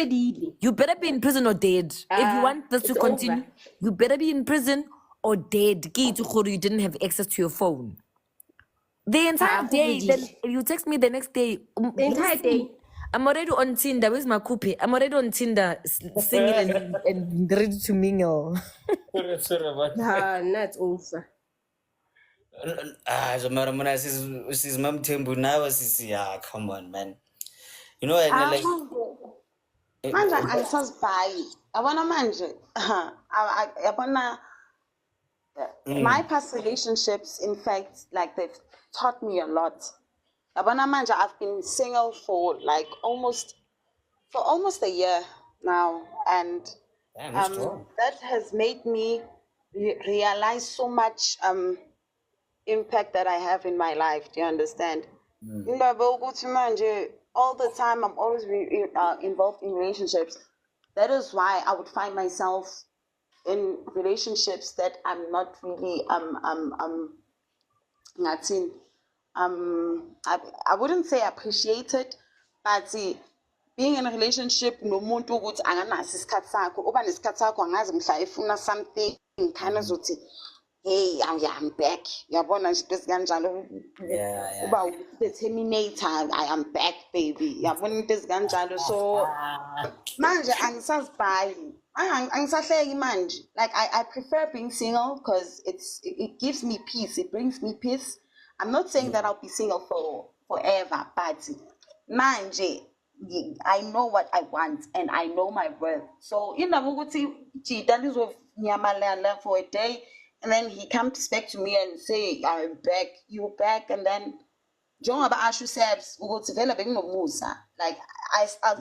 You better be in prison or dead. If you want this to continue, you better be in prison or dead. You didn't have access to your phone. The entire day, then you text me the next day. The entire day. I'm already on Tinder. Where's my coupe? I'm already on Tinder, single and ready to mingle. Sorry about that. Nah, that's over. So mara sis Mam Tembu now sis, yeah, come on, man. You know, and like Manje angisazibhayi yabona manje yabona my past relationships, in fact, like they've taught me a lot. Yabona manje I've been single for like almost a year now, and damn, it's strong. that has made me realize so much impact that I have in my life. Do you understand? All the time I'm always involved in relationships. That is why I would find myself in relationships that I'm not really ngathini, I wouldn't say appreciated, but being in a relationship nomuntu ukuthi anganaso isikhathi sakho, uba nesikhathi sakho angazi mhla efuna something khana zothi hey I'm back, yabona nje into ezikanjalo, Yeah, uba the terminator, I am back baby, yabona into ezikanjalo. So manje angisazibhayi, angisahleki manje. Like I prefer being single because it gives me peace, it brings me peace. I'm not saying that I'll be single for forever, but manje I know what I want and I know my worth. So ukuthi jita lizonyamalala for a day and then he comes back to me and say I'm back, you're back, and then njengoba asho usebs ukuthi vele benginomusa, like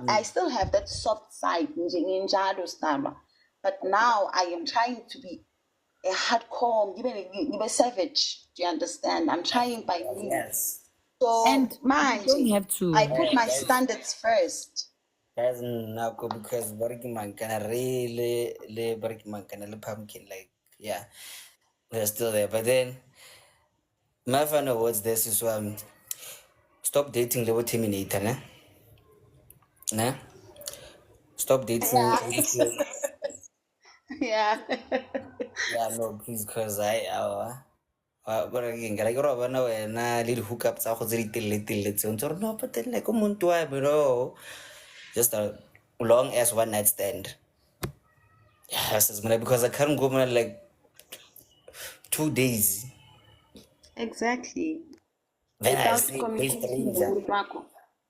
I still have that soft side nje nginjalo sidalwa, but now I am trying to be a hardcore, ngibe savage. Do you understand? I'm trying by me. yes. So And manje you don't have to. I put my Guys. standards first. Guys, nako because bariki man kana really le bariki man kana le pumpkin, like yeah, they're still there. But then my final words this is stop dating the terminator, ne? Ne? Stop dating. Yeah. Yeah, no, please, cause but again, like Robert, no, and little hookups. I was little, no, but then like umuntu wa bro, just a long as one night stand. Yes, because I can't go man like 2 days. Exactly. Then I Without say, hey, communicating stranger. nomuntu wakho.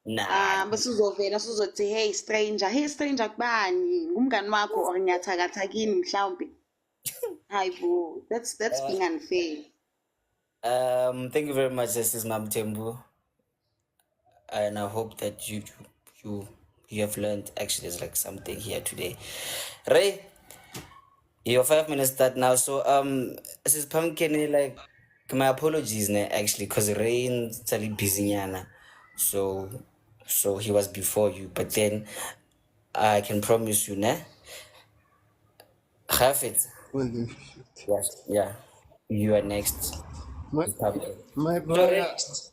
Nah. Besizovela sizothi hey stranger kubani, ngumngani wakho or ngiyathakatha kini mhlawumbe. Hayi bo, that's being unfair. Thank you very much, Justice Mam Tembu. And I hope that you have learned actually there's like something here today. Ray, your 5 minutes start now. So this is Pumpkin, like my apologies actually, because Ray's totally busy nyana. So he was before you, but then I can promise you half it. Holy Yes, yeah. You are next. My, my brother,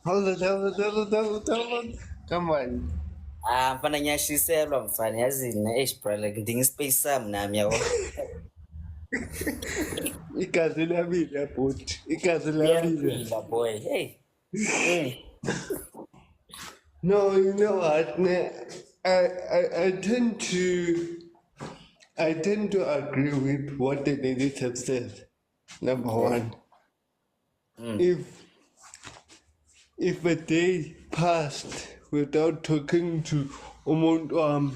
hold on. Come on. Mfana nyashiselwa mfana yazini bro, like ngidinga space sami nami yabo. Igazi lamile bhuti. Igazi lamile. Yeah, boy. Hey. No, you know what? I tend to agree with what the ladies have said. Number one, if a day passed without talking to umuntu,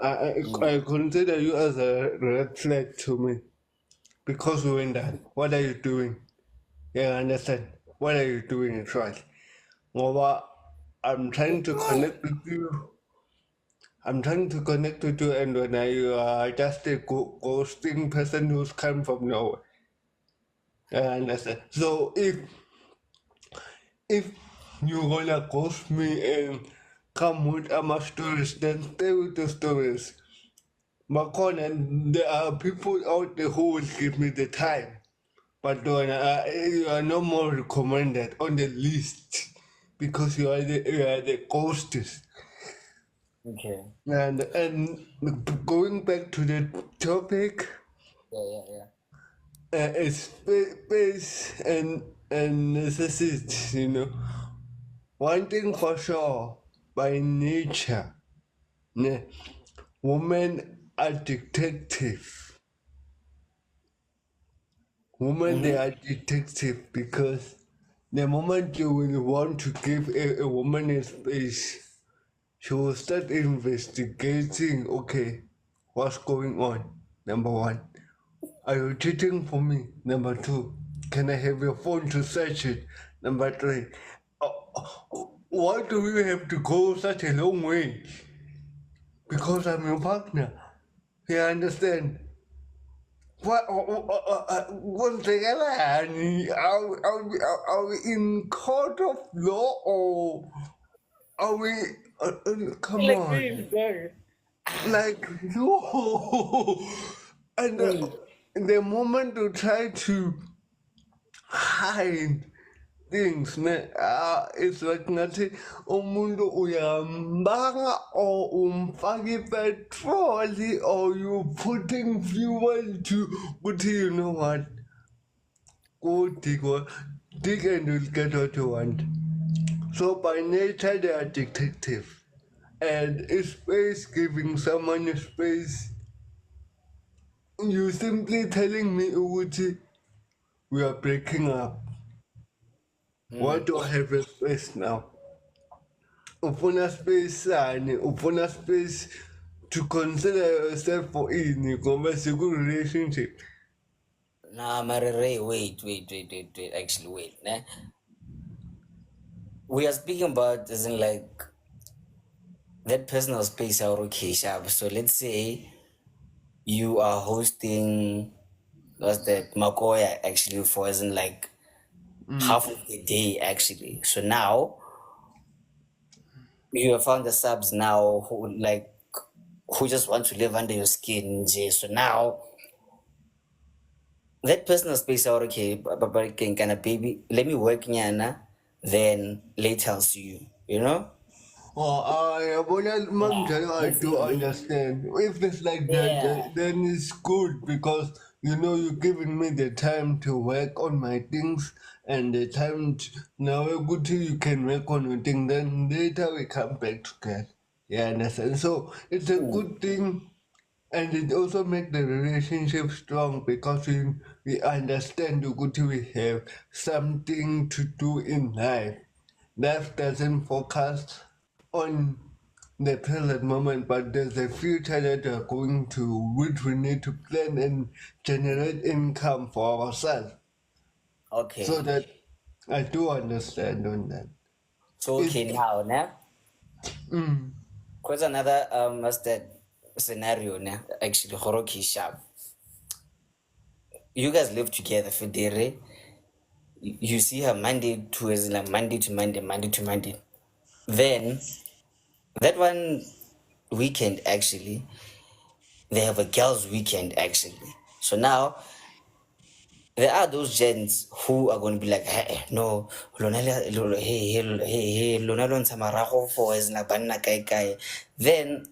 I consider you as a red flag to me, because we went that. What are you doing? Yeah, I understand. What are you doing? It's right. Ngoba I'm trying to connect with you. And when I are just a ghosting person who's come from nowhere. I understand. So if you're gonna ghost me and come with my stories, then stay with the stories. Makona, there are people out there who will give me the time, but you are no more recommended on the list because you are the ghostess. Okay. And going back to the topic, it's space and necessity, One thing for sure, by nature, ne, women are detective. Women, they are detective because the moment you will want to give a woman a space, she will start investigating, okay, what's going on? Number one, are you cheating for me? Number two, can I have your phone to search it? Number three, why do we have to go such a long way? Because I'm your partner. You understand? What? Once again, are we in court of law or are we? Come Like on. very very. Like, no. And the moment you try to hide things, man, it's like ngathi umuntu uyambanga or umfaki petrol or you putting fuel to ukuthi you know what, go dig and you'll get what you want. So by nature they are detective, and space, giving someone a space, you simply telling me ukuthi we are breaking up. Why do I have a space now? Ufuna space sani, ufuna space to consider yourself for ini ngoba siku-relationship. Nah, Marere, wait. Actually, wait. Nah. We are speaking about, as in like, that personal space, okay, sharp. So let's say you are hosting, what's that, Makoya, actually, for, as in like, half of the day, actually. So now, you have found the subs now who just want to live under your skin. So now, that personal space, okay, but can kind of baby, let me work nyana, then later I'll see you, you know? I Let's do say, understand. If it's like that, yeah. then it's good because you know you're giving me the time to work on my things and the time now a good thing you can work on your thing. Then later we come back together. Yeah, understand. So it's a good thing, and it also make the relationship strong because we understand the good thing we have something to do in life. Life doesn't focus on the present moment, but there's a future that we're going to, which we need to plan and generate income for ourselves. Okay. So that I do understand on that. So, It's, okay, now, Cause another, what's that scenario, now, actually, Horoki Sharp. You guys live together for Dere. You see her Monday to, as in like Monday to Monday, Monday to Monday. Then, that one weekend, actually, they have a girls' weekend, actually. So now, there are those gents who are going to be like, hey, no, hey, lona lo ntsha marago for as na banna kae. Then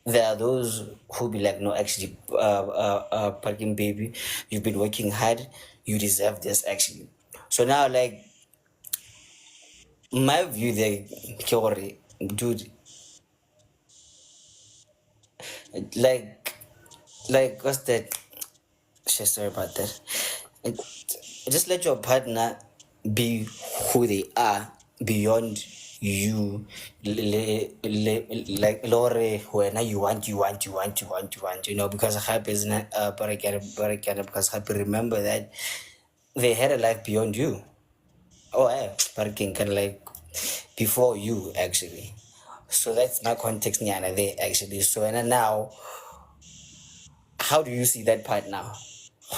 there are those who be like, no, actually, parking baby, you've been working hard, you deserve this, actually. So now, like, my view there, ke gore, dude, like, what's that? Shit, sorry about that. And just let your partner be who they are beyond you. Like Lore, when you want, because happy is not because happy remember that they had a life beyond you. Oh, but can like before you actually. So that's my context, Nyana, there actually. So and then now, how do you see that part now?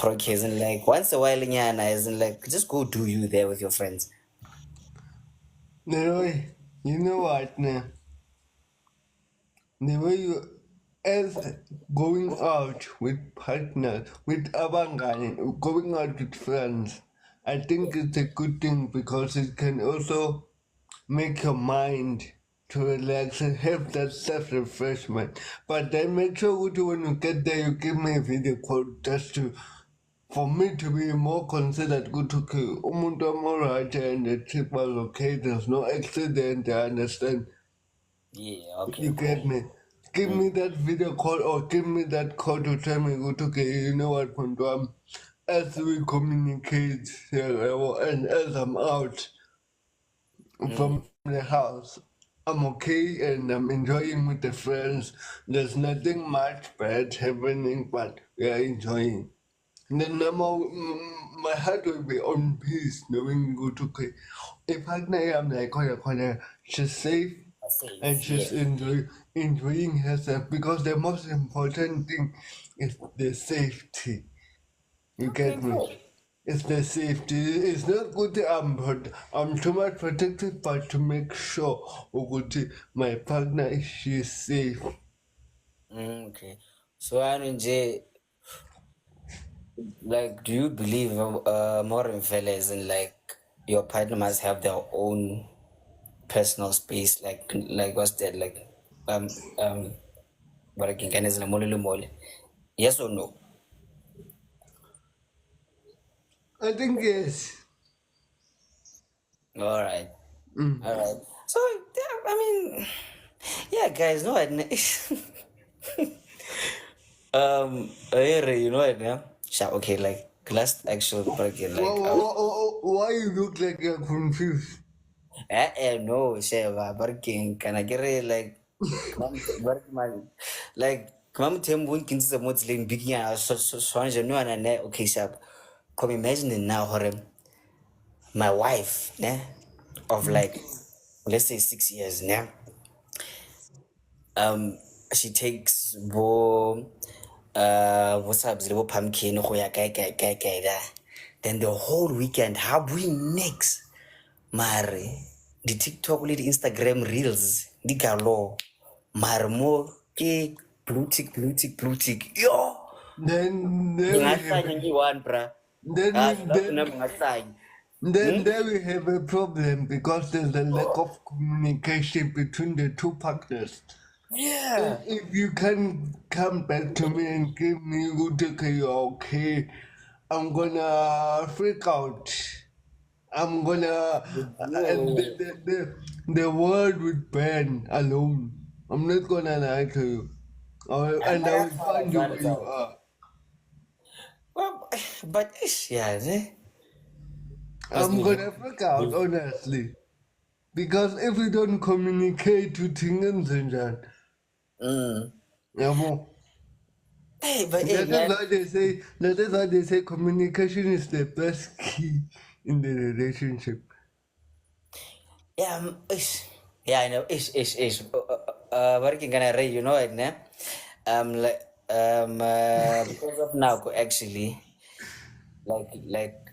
Okay, isn't like once a while, Nyana, isn't like just go do you there with your friends. Leroy, you know what now? The way you, as going out with partners, with abangani, going out with friends, I think it's a good thing because it can also make your mind to relax and have that self-refreshment. But then make sure when you get there, you give me a video call just to, for me to be more considered good to okay, umuntu alright and the trip was okay, there's no accident, I understand. Yeah, okay, You okay. get me? Give me that video call or give me that call to tell me, okay, you know what, Pondwam, as we communicate and as I'm out from the house, I'm okay and I'm enjoying with the friends. There's nothing much bad happening, but we are enjoying. And then my heart will be on peace knowing good, okay. If I am like, she's safe and Safe, she's yes. enjoying herself because the most important thing is the safety. You Okay, get me? cool. It's the safety. It's not good that I'm too much protected, but to make sure my partner she's safe. Okay. So, Anunje, like, do you believe more in fellas and like your partner must have their own personal space? Like what's that? Like, what I can is a mole. Yes or no? I think yes. All right. All right. So, yeah, I mean, yeah, guys, no, you know what? Yeah, okay, like last actual break, like, Why you look like you're confused? no, Sheva, barking, can I get it? Like, like, come tempo kin sa mo tseleng big ya so no ana okay, sharp. Come imagine it now, my wife, ne, of like, let's say 6 years, ne. She takes what's up, little pumpkin, da. Then the whole weekend, how we next, mare, the TikTok, the Instagram reels, the galo, mare mo, ke blue tick, yo, Then we have one, bruh. then we then Ngahlanya. there we have a problem because there's a lack of communication between the two partners. Yeah. If you can come back to me and give me okay, you're okay, I'm gonna freak out. I'm gonna the world would burn alone. I'm not gonna lie to you. And I will find you where you are. Well, but yeah, must I'm be gonna freak out honestly. Because if we don't communicate to things and that, Hey, but hey, that is man. why they say communication is the best key in the relationship. Yeah, yeah, I know. Working gonna you know it, ne? Like, because of now, actually,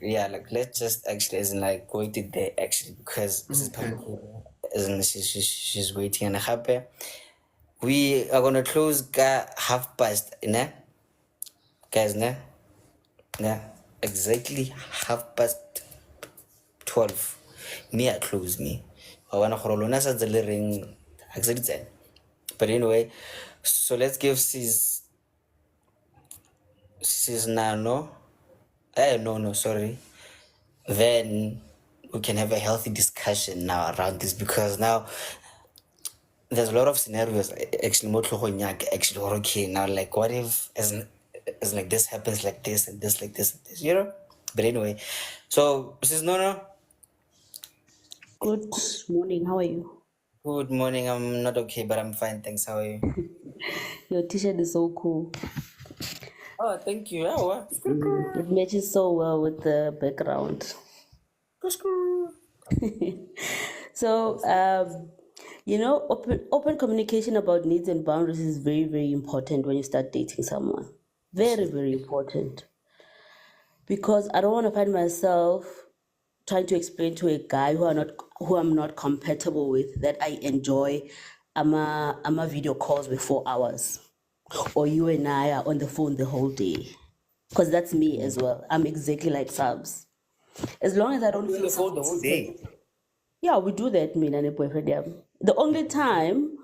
yeah, like, let's just actually, as in, like, going to there, actually, because this is Okay. public, as in, she's waiting and happy. We are gonna close 1:30, ne? Guys, ne? Yeah, exactly 12:30. Me, I close me. I wanna horolona sa the ring exactly. But anyway, so let's give sis Nano. No, sorry. Then we can have a healthy discussion now around this, because now there's a lot of scenarios actually more actually okay now, like, what if as like this happens like this and this like this and this, you know? But anyway, so sis Nono, Good morning. How are you? good morning. I'm not okay, but I'm fine. Thanks. How are you? Your t-shirt is so cool. Oh, thank you. Oh, what? It matches so well with the background. So, open communication about needs and boundaries is very, very important when you start dating someone. Very, very important. Because I don't want to find myself trying to explain to a guy who I'm not compatible with that I enjoy ama video calls with 4 hours, or you and I are on the phone the whole day, because that's me as well. I'm exactly like Subs. As long as I don't feel The whole day. yeah, we do that, me and a boyfriend. Yeah. The only time,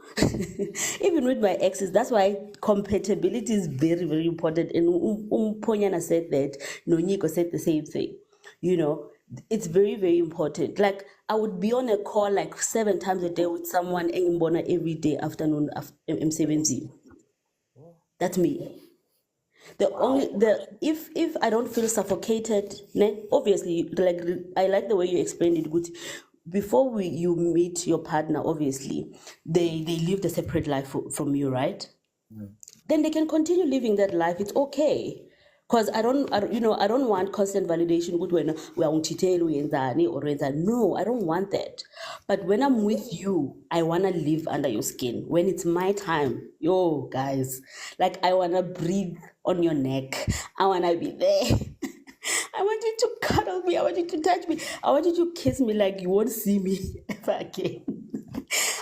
even with my exes, that's why compatibility is very, very important. And Ponyana said that, Niko said the same thing. it's very, very important. Like I would be on a call like 7 times a day with someone in Bona every day afternoon after M70. That's me. If I don't feel suffocated, ne, obviously, like I like the way you explained it. Good. Before you meet your partner, obviously, they lived a separate life from you, right? Then they can continue living that life. It's okay. Because I don't want constant validation. Good when we are or no, I don't want that. But when I'm with you, I wanna live under your skin. When it's my time, yo guys, like I wanna breathe on your neck. I wanna be there. I want you to cuddle me. I want you to touch me. I want you to kiss me like you won't see me ever again.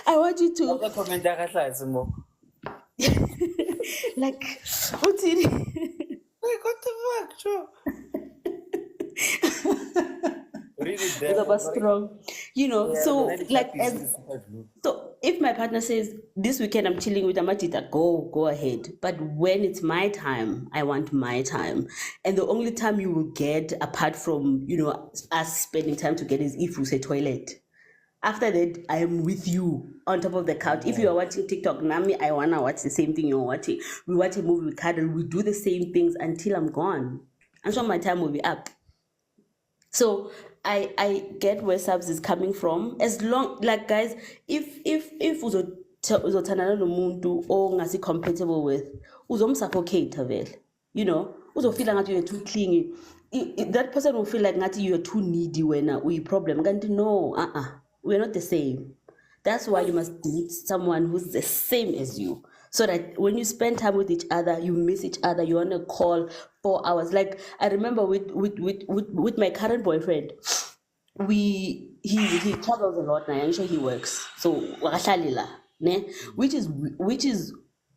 I want you to like what's it? Wait, what the fuck, Joe? Strong, so like so if my partner says this weekend I'm chilling with Amatita, go ahead. But when it's my time, I want my time. And the only time you will get apart from us spending time together is if we say toilet. After that, I am with you on top of the couch. If you are watching TikTok, Nami, I wanna watch the same thing you're watching. We watch a movie, we cuddle, we do the same things until I'm gone. I'm sure my time will be up. So I get where Subs is coming from. As long, like guys, if uzothandana nomuntu ongasi compatible with, uzomsuffocate vele. Uzofeel ngathi you're too clingy. That person will feel like ngathi you're too needy when uyi problem. Kanti no, we're not the same. That's why you must date someone who's the same as you. So that when you spend time with each other, you miss each other, you're on a call 4 hours. Like I remember with my current boyfriend, he travels a lot now. I'm sure he works. So which is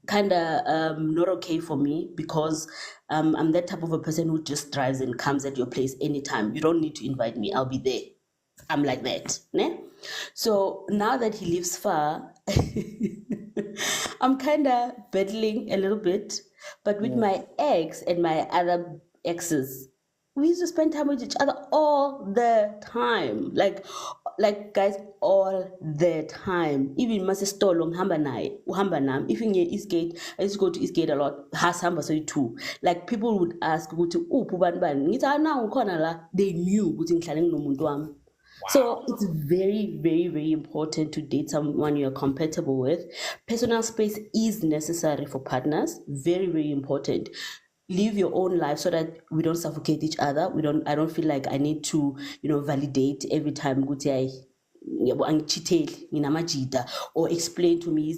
kind of not okay for me because I'm that type of a person who just drives and comes at your place anytime. You don't need to invite me. I'll be there. I'm like that. Ne? So now that he lives far, I'm kind of battling a little bit. But with my ex and my other exes, we used to spend time with each other all the time. Like guys, all the time. Even masestolo ngihamba naye, uhamba nami. If in Eastgate, I used to go to Eastgate a lot. Hasamba so too. Like people would ask, "Ukuthi uphi bani bani?" Ngithi na ukhona la. They knew ukuthi ngihlale nginomuntu wami. So it's very, very, very important to date someone you're compatible with. Personal space is necessary for partners. Very, very important. Live your own life so that we don't suffocate each other. I don't feel like I need to, validate every time or explain to me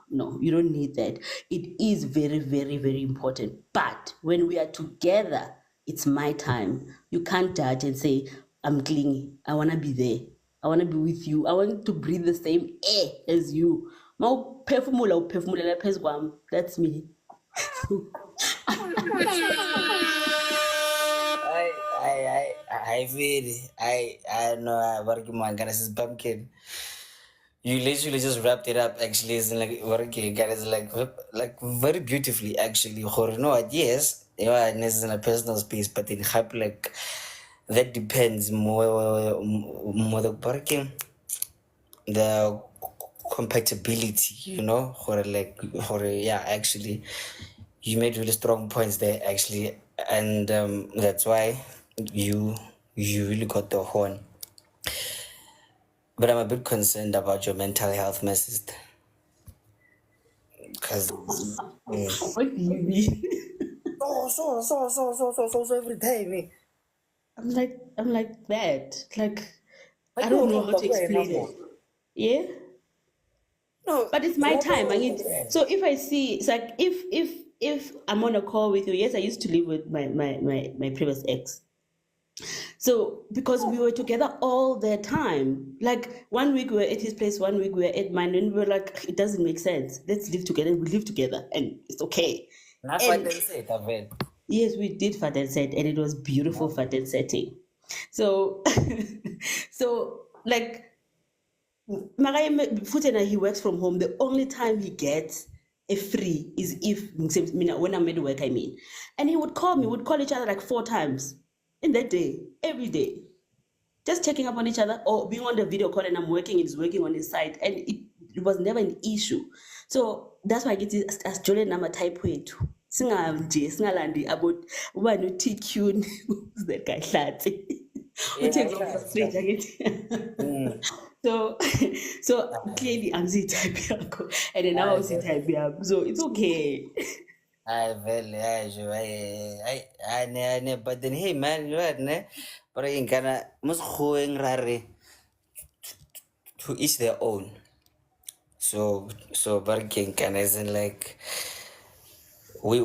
no, you don't need that. It is very, very, very important. But when we are together, it's my time. You can't judge and say, I'm clingy. I want to be there. I want to be with you. I want to breathe the same air as you. That's me. I feel it. I know working my guys is pumpkin. You literally just wrapped it up actually. It's like working guys like very beautifully actually. Yes, it's in a personal space, but in happy like that depends more the working the compatibility, actually you made really strong points there actually, and that's why you really got the horn. But I'm a bit concerned about your mental health, my sister, because What do you mean? so every time. I'm like that. Like I don't know how to explain it. Yeah. No, but it's my time. So if I see, it's like if I'm on a call with you, yes, I used to live with my previous ex. So because we were together all the time, like 1 week we were at his place, 1 week we were at mine, and we were like, it doesn't make sense. Let's live together. We live together, and it's okay. That's what they say, David. Yes, we did fat and set, and it was beautiful fat and setting. So, so like. Futena, he works from home. The only time he gets a free is if when I'm at work, I mean. And he would call me, we'd call each other like 4 times. in that day, every day. Just checking up on each other or being on the video call and I'm working, he's working on his side. And it was never an issue. So that's why I get it as Julian number type way too. Singalandi about one TQ that guy flat. So so clearly I'm the type yakho, and then now I'm the type yakho. So it's okay. I but then hey man, you know ne, but in kana mus going rare to each their own. So barking can isn't like we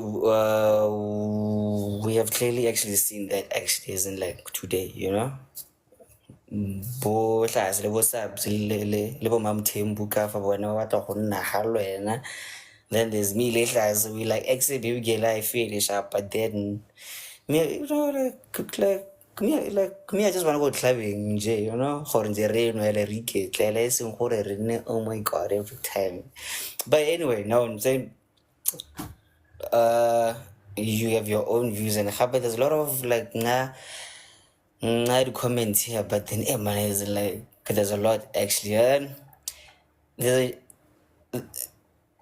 have clearly actually seen that actually isn't like today, you know. Bo tlase le bo subs le bo mam Thembu ka fa bona ba batla go nna ga lwena. Then there's me le tlase, we like exit baby girl I feel sharp, but then me, you know, me I just want to go clubbing nje, you know, gore nje re no ele re iketle le seng gore re nne, oh my god, every time. But anyway, now I'm saying you have your own views, and there's a lot of like comments here, but then man is like there's a lot actually.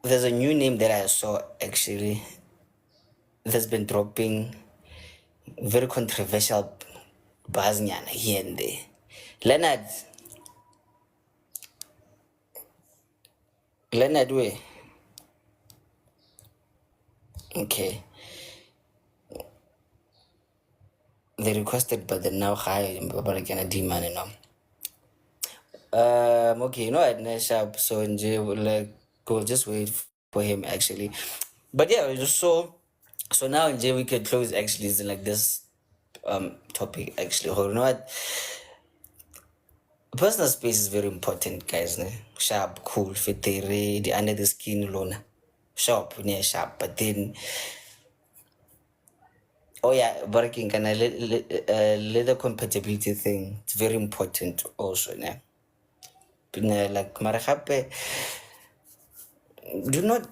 There's a new name that I saw actually that's been dropping, very controversial buzz nyana here and there. Leonard way. Okay. They requested, but then now high, but again a demand, you know. Okay, you know, at Nashab, so like we'll just wait for him actually. But yeah, so now in J we can close actually is like this topic actually. Or you know what? Personal space is very important, guys. Ne? Sharp, cool, fit the under the skin lona. Sharp, near sharp, but then oh yeah, working can a little compatibility thing. It's very important also, ne? Like Marahape, do not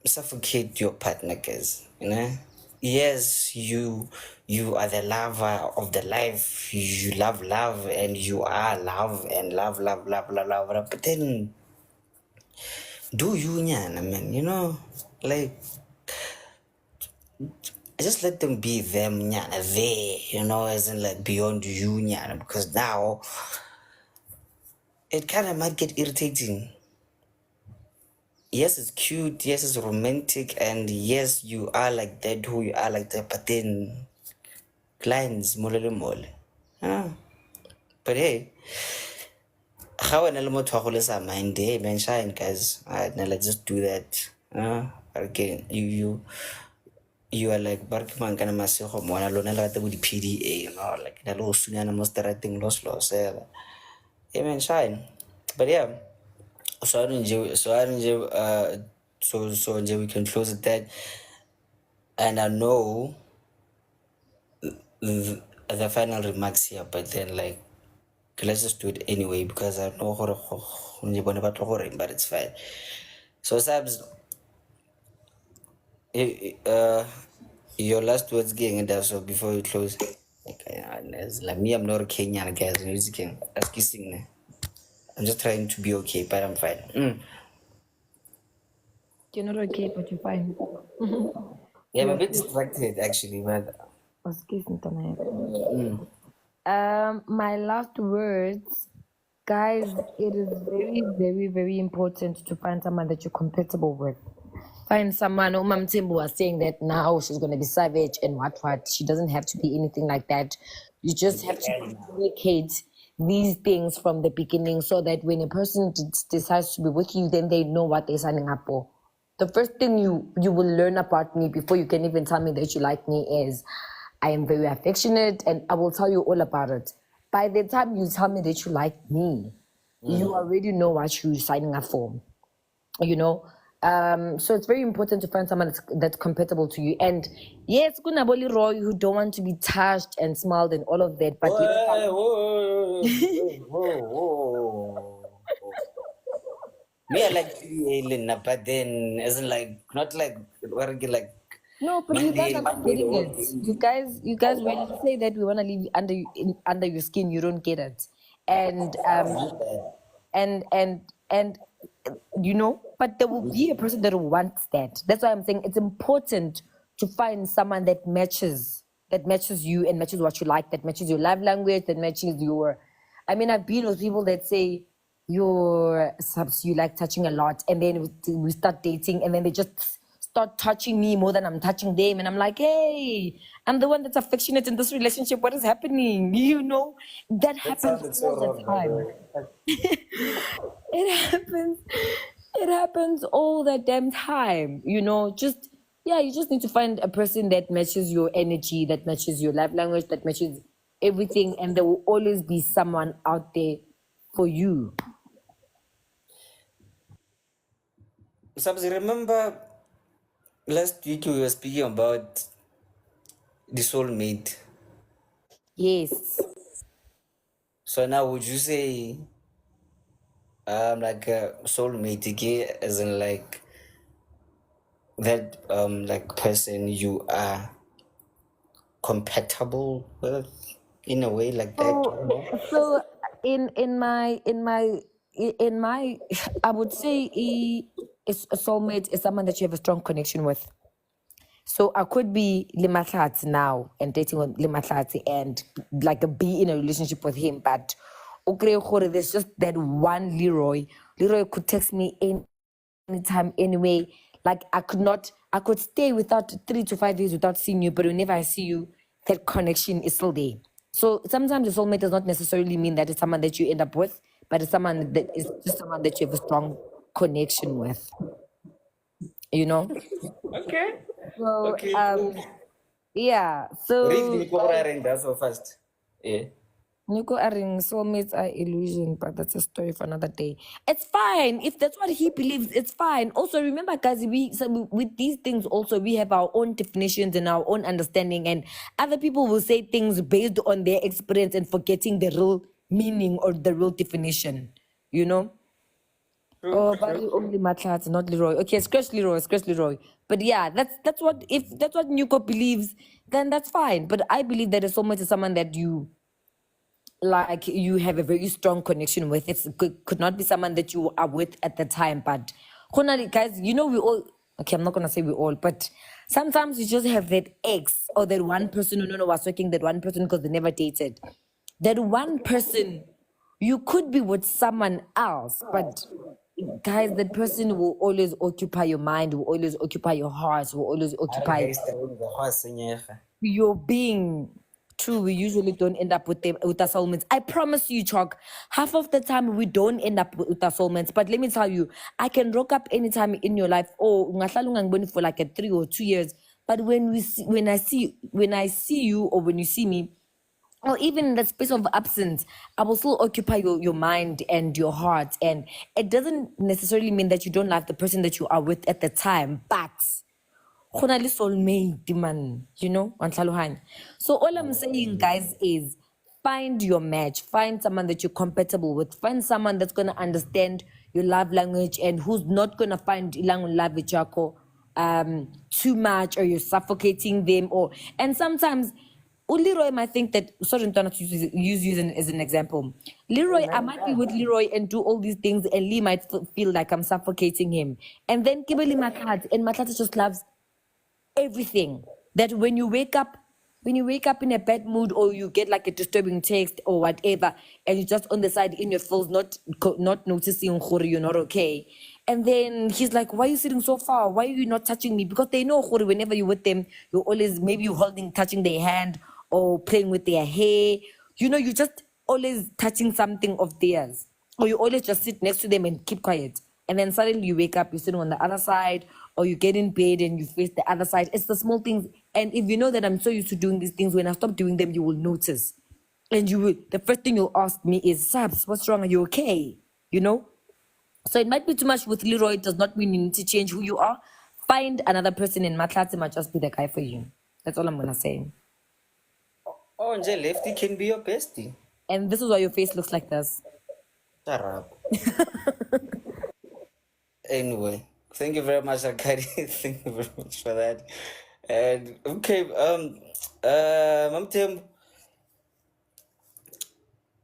suffocate your partner, guys. You know, yes, you are the lover of the life. You love love, and you are love and love. But then, do you, nyana, man? You know, like just let them be them, nyana. They, you know, as in like beyond you, nyana, because now it kind of might get irritating. Yes, it's cute, yes, it's romantic, and yes, you are like that, who you are like that, but then clients mole. But hey, how an element to mind, hey man, shine guys. Alright, now let's just do that. Again, you are like Barkman kana masigo mona lona la ta di PDA, you know, like na lo sunyana mo strating los. Hey man, shine. But yeah. So we can close it that, and I know the final remarks here, but then like let's just do it anyway because I know but it's fine. So Sabs, your last words getting that so before you close. Okay, like me, I'm not a Kenyan guys, music that's kissing. I'm just trying to be okay, but I'm fine. You're not okay, but you're fine. Yeah, I'm a bit distracted actually, but my last words, guys, it is very, very, very important to find someone that you're compatible with. Find someone. Umam Timbu was saying that now she's going to be savage and what. She doesn't have to be anything like that. You just have to communicate these things from the beginning so that when a person decides to be with you, then they know what they're signing up for. The first thing you will learn about me before you can even tell me that you like me is I am very affectionate and I will tell you all about it. By the time you tell me that you like me, you already know what you're signing up for, you know? So it's very important to find someone that's compatible to you. And yes, kuna LeeRoy who don't want to be touched and smiled and all of that, but me, I like Elena, but then isn't like not like No, but you guys are not getting it. You guys, when you say that we want to live under your skin, you don't get it, and and you know, but there will be a person that wants that. That's why I'm saying it's important to find someone that matches you and matches what you like, that matches your love language, that matches your. I mean, I've been with people that say your subs you like touching a lot, and then we start dating, and then they just start touching me more than I'm touching them, and I'm like, hey, I'm the one that's affectionate in this relationship. What is happening? You know, that happens all the time. It happens. It happens all the damn time. You know, just yeah, you just need to find a person that matches your energy, that matches your love language, that matches everything, and there will always be someone out there for you. Sabzi, remember last week we were speaking about the soulmate. Yes. So now would you say like a soulmate again, as in like that like person you are compatible with in a way like that? So in my I would say is a soulmate is someone that you have a strong connection with. So I could be Limatlat now and dating with Limatlat and like be in a relationship with him, but okay, there's just that one Leroy. Leroy could text me anytime, anyway. Like I could stay without 3 to 5 days without seeing you, but whenever I see you, that connection is still there. So sometimes the soulmate does not necessarily mean that it's someone that you end up with, but it's someone that is just someone that you have a strong connection with. You know? Okay. So Okay. yeah. Read So me that's so fast. Yeah. Nico Aring, soulmates are illusion, but that's a story for another day. It's fine if that's what he believes. It's fine. Also, remember, guys, with these things also we have our own definitions and our own understanding, and other people will say things based on their experience and forgetting the real meaning or the real definition. You know. Oh, but you only Matlats, not Leroy. Okay, scratch Leroy. But yeah, that's what if that's what Nuko believes, then that's fine. But I believe that a soulmate is someone that you like you have a very strong connection with. It could not be someone that you are with at the time, but guys, you know we all okay, I'm not gonna say we all, but sometimes you just have that ex or that one person who was working that one person because they never dated. That one person, you could be with someone else, but guys, that person will always occupy your mind, will always occupy your heart, will always occupy your being. True, we usually don't end up with them with our soulmates. I promise you, Chalk. Half of the time we don't end up with our soulmates. But let me tell you, I can rock up anytime in your life. Oh, for like a 3 or 2 years. But when I see you or when you see me, or even in the space of absence, I will still occupy your mind and your heart. And it doesn't necessarily mean that you don't like the person that you are with at the time, but soulmate, man, you know, so all I'm saying, guys, is find your match, find someone that you're compatible with, find someone that's gonna understand your love language and who's not gonna find ilang love chako too much or you're suffocating them and sometimes Leroy might think that sorry to use you as an example. Leroy, I might be with Leroy and do all these things and Lee might feel like I'm suffocating him. And then Kibeli Makat and Makat just loves everything. That when you wake up in a bad mood or you get like a disturbing text or whatever, and you're just on the side in your feels, not noticing you're not okay. And then he's like, why are you sitting so far? Why are you not touching me? Because they know whenever you're with them, you're always maybe you're touching their hand or playing with their hair. You know, you just always touching something of theirs. Or you always just sit next to them and keep quiet. And then suddenly you wake up, you're sitting on the other side, or you get in bed and you face the other side. It's the small things. And if you know that I'm so used to doing these things, when I stop doing them, you will notice. And the first thing you'll ask me is, Sabs, what's wrong? Are you okay? You know? So it might be too much with Leroy. It does not mean you need to change who you are. Find another person in Matlati might just be the guy for you. That's all I'm going to say. Oh, and Lefty can be your bestie. And this is why your face looks like this. Shut up. Anyway, thank you very much, Akari. Thank you very much for that. And okay, Mam Tembu,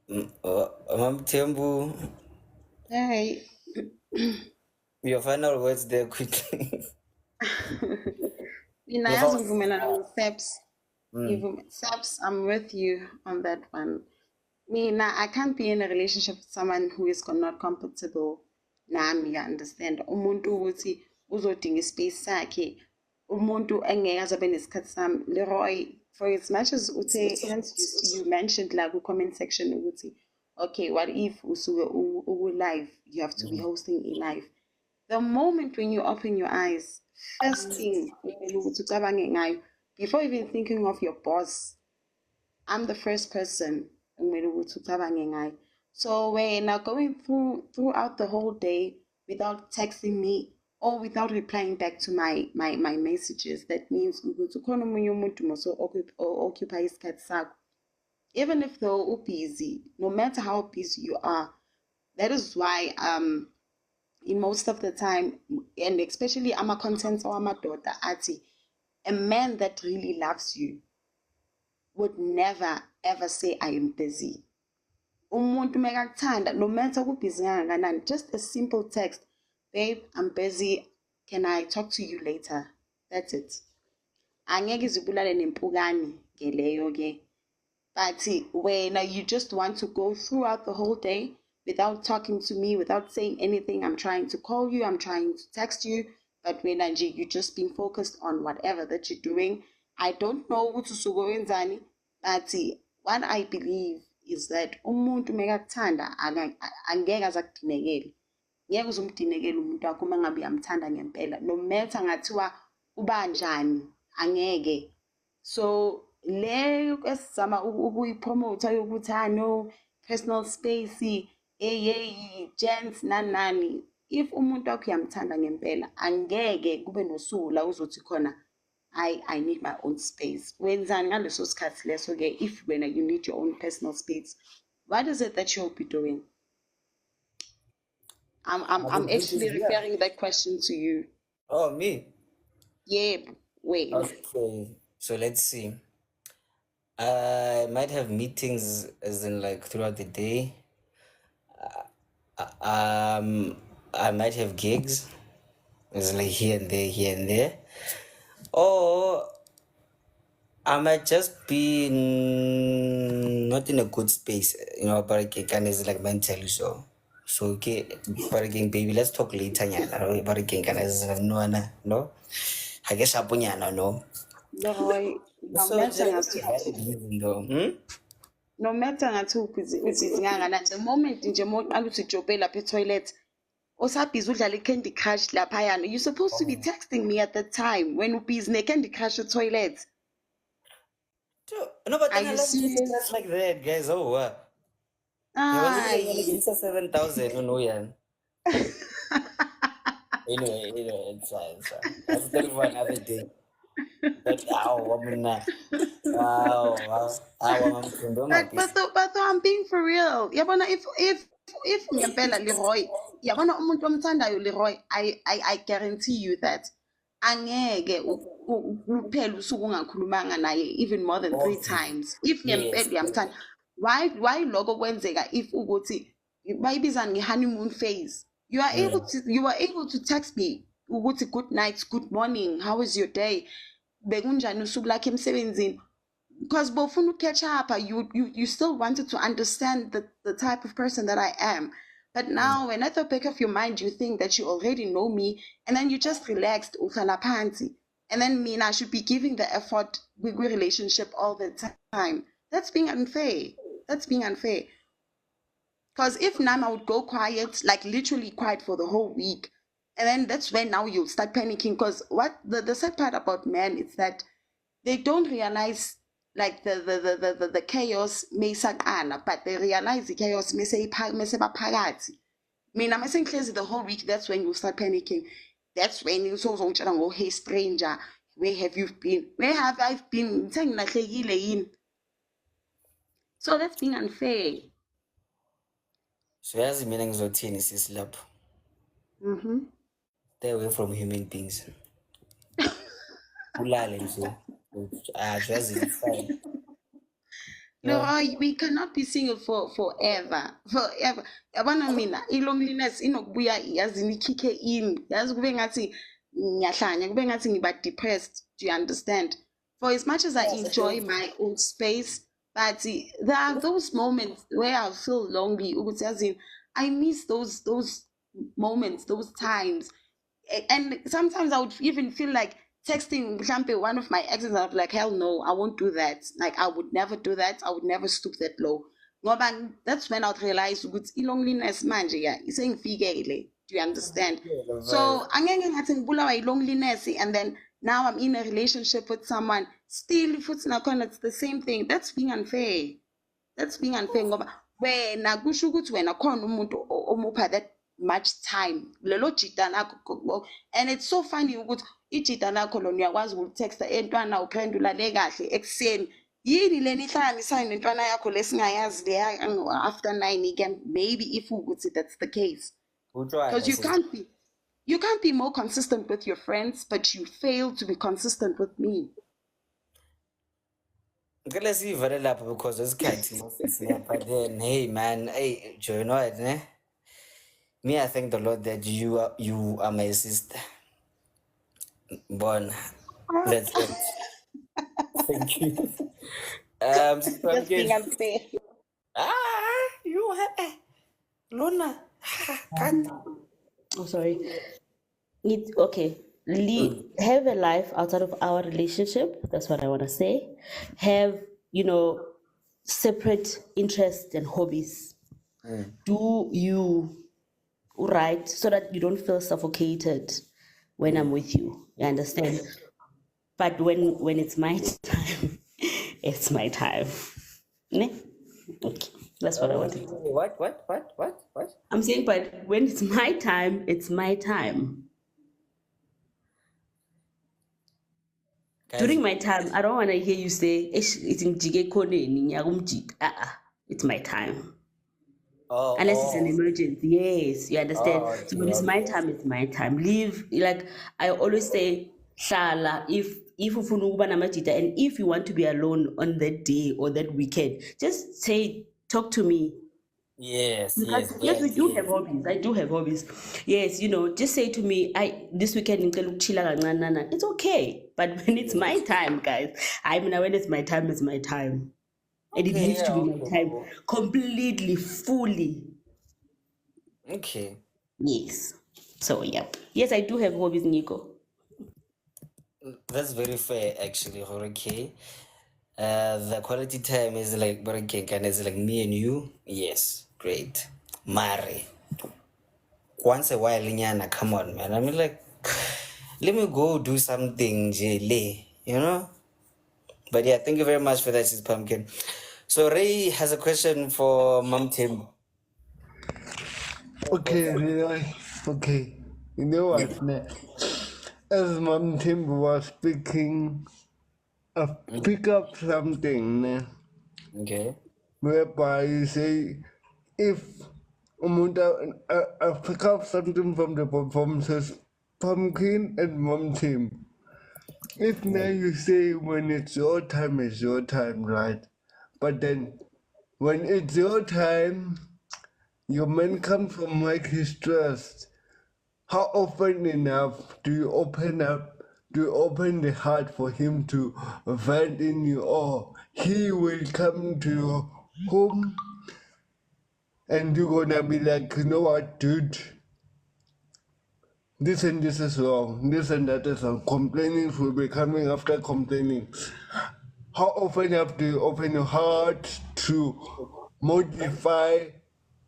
Mam Tembu, Hey. your final words there quickly. Your Ninayazi final- ngivumelana no-Saps. Mm. Saps, I'm with you on that one. I can't be in a relationship with someone who is not compatible nami, you understand? Umuntu ukuthi uzodinga ispace sakhe, umuntu engeke aze abe nesikhathi sami. Leroy, for as much as uthe, hence you mentioned like comment section ukuthi, okay, what if usuke live, you have to be hosting a live. The moment when you open your eyes, first thing kumele ukuthi ucabange ngayo, before even thinking of your boss, I'm the first person kumele ukuthi ucabange ngayo. So when I'm going throughout the whole day without texting me or without replying back to my messages, that means ukuthi ukhona omunye umuntu mose occupy isikhathi sakho. Even if though busy, no matter how busy you are, that is why in most of the time, and especially ama-content or amadoda athi, a man that really loves you would never ever say I am busy. Umuntu mekakuthanda, no matter kubhizi kangakanani, just a simple text, babe, I'm busy, can I talk to you later? That's it. Angeke izibulale nempukane ngeleyo ke. But when you just want to go throughout the whole day without talking to me, without saying anything, I'm trying to call you, I'm trying to text you, but when you just being focused on whatever that you're doing, I don't know ukuthi usuke wenzani, but what I believe is that umuntu mekakuthanda angeke aze akudinekele. Ngeke uze umdinekele umuntu wakho uma ngabe uyamthanda ngempela, no matter ngathiwa ubanjani, angeke. So le esizama ukuyipromote yokuthi no personal space, hey gents nani, if umuntu wakho uyamthanda ngempela, angeke kube nosuku la uzothi khona I need my own space. Wenzani ngaleso sikhathi leso ke, if when you need your own personal space, what is it that you'll be doing? I'm actually referring that question to you. Oh, me? Yeah, wait. Okay, so let's see. I might have meetings as in like throughout the day. I might have gigs as like here and there. Or I might just be not in a good space, but again, is like mentally so. So okay, but again, baby, let's talk later, nyana. But again, can I no? I guess no. Leroy, no So matter just ngathi valid reason though. no matter ngathi ubhizi kangakanani, the moment nje uma uqala ukuthi ujobhe lapha etoilet, usabhizi udlala i-Candy Crush laphayana, you're supposed to be texting me at that time when ubhizi ne-Candy Crush toilet. No, but Are then I you love serious? just like that, guys. Oh, what? Yeah, was it like Ay. it's 7,000? No, yeah. Anyway, it's fine, it's fine. That's still for another day. But I'm not. But I'm being for real. Yabona, if ngempela Leroy, yabona umuntu omthandayo Leroy, I guarantee you that angeke kuphela usuku ungakhulumanga naye even more than 3 times. If ngempela uyamthanda, why lokho kwenzeka if ukuthi bayibizani nge-honeymoon phase? You are able to text me ukuthi good night, good morning, how was your day? Bekunjani usuku lakhe emsebenzini? Because bofuna catch up, you still wanted to understand the type of person that I am. But now when at the back of your mind you think that you already know me, and then you just relaxed panty, and then I should be giving the effort with relationship all the time. That's being unfair. That's being unfair. Because if Nama would go quiet, like literally quiet for the whole week, and then that's when now you'll start panicking. Because what the sad part about men is that they don't realize like the chaos mesaqala, but they realize the chaos mesebaphakathi. Mina mesengihlezi the whole week, that's when you start panicking. That's when you so go, hey stranger, where have you been? Where have I been? So that's being unfair. So yazi mina ngizothini sisi lapho. Stay away from human beings. Ulale nje. Just it's fine. No, we cannot be single forever. Forever. Yabona mina i-loneliness inokubuya yazini ikhike in. Yazi kube ngathi ngiyahlanya, kube ngathi ngiba depressed. Do you understand? For as much as I enjoy my own space, but there are those moments where I feel lonely. Ukuthi yazini, I miss those moments, those times. And sometimes I would even feel like texting mhlampe one of my exes. I'd be like, hell no, I won't do that. Like, I would never do that. I would never stoop that low. Ngoba that's when I'd realize ukuthi i-loneliness manje ya isengifikele. Do you understand? So angeke ngathi ngibulawa i-loneliness and then now I'm in a relationship with someone still futhi nakhona it's the same thing. That's being unfair. That's being unfair ngoba wena kusho ukuthi wena khona umuntu omupha that much time lelo jita nakho. And it's so funny ukuthi ijita lakho lona uyakwazi ukulitexta entwana uphendula le kahle ekuseni yini leni ihlanganisana nentwana yakho lesingayazi leya after 9 again. Maybe if ukuthi that's the case, because you can't be more consistent with your friends but you fail to be consistent with me. Ngicela sivale lapho because isikhathi but then hey man, hey, do you know what, ne? Me, I thank the Lord that you are my sister. Born. That's it. Thank you. That's being unfair. You Luna. Can't. Oh, sorry. Okay. Have a life outside of our relationship. That's what I want to say. Have, separate interests and hobbies. Do you right so that you don't feel suffocated when I'm with you. You understand? But when it's my time, it's my time. Ne? Okay. That's what I wanted. What? I'm saying, but when it's my time, it's my time. During my time, I don't want to hear you say, it's my time. Unless it's an emergency. Yes, you understand? So when it's my time, it's my time. Leave, like I always say, Shala, if ufuna ukuba namajita and if you want to be alone on that day or that weekend, just say, talk to me. Yes, we do have hobbies. I do have hobbies. Yes, just say to me, this weekend it's okay. But when it's my time, guys, when it's my time, it's my time. And it needs to be my time completely, fully. Okay. Yes. So, yeah. Yes, I do have hobbies, Nico. That's very fair, actually. Okay. The quality time is like, and it's like me and you. Yes, great. Mare. Once a while, Linyana, come on, man. I mean, like, let me go do something, Jele, But yeah, thank you very much for that, Sis Pumpkin. So Ray has a question for Mom Tim. Okay, Leroy. Okay. You know what, ne? As Mom Tim was speaking, I pick up something, ne? Okay. Whereby you say, if I pick up something from the performances, Pumpkin and Mom Tim. If now you say when it's your time, right? But then when it's your time, your man comes from like his trust. How often enough do you open up, do you open the heart for him to vent in you, or he will come to your home and you're gonna be like, you know what, dude? This and this is wrong, this and that is wrong. Complaining will be coming after complaining. How often have to open your heart to modify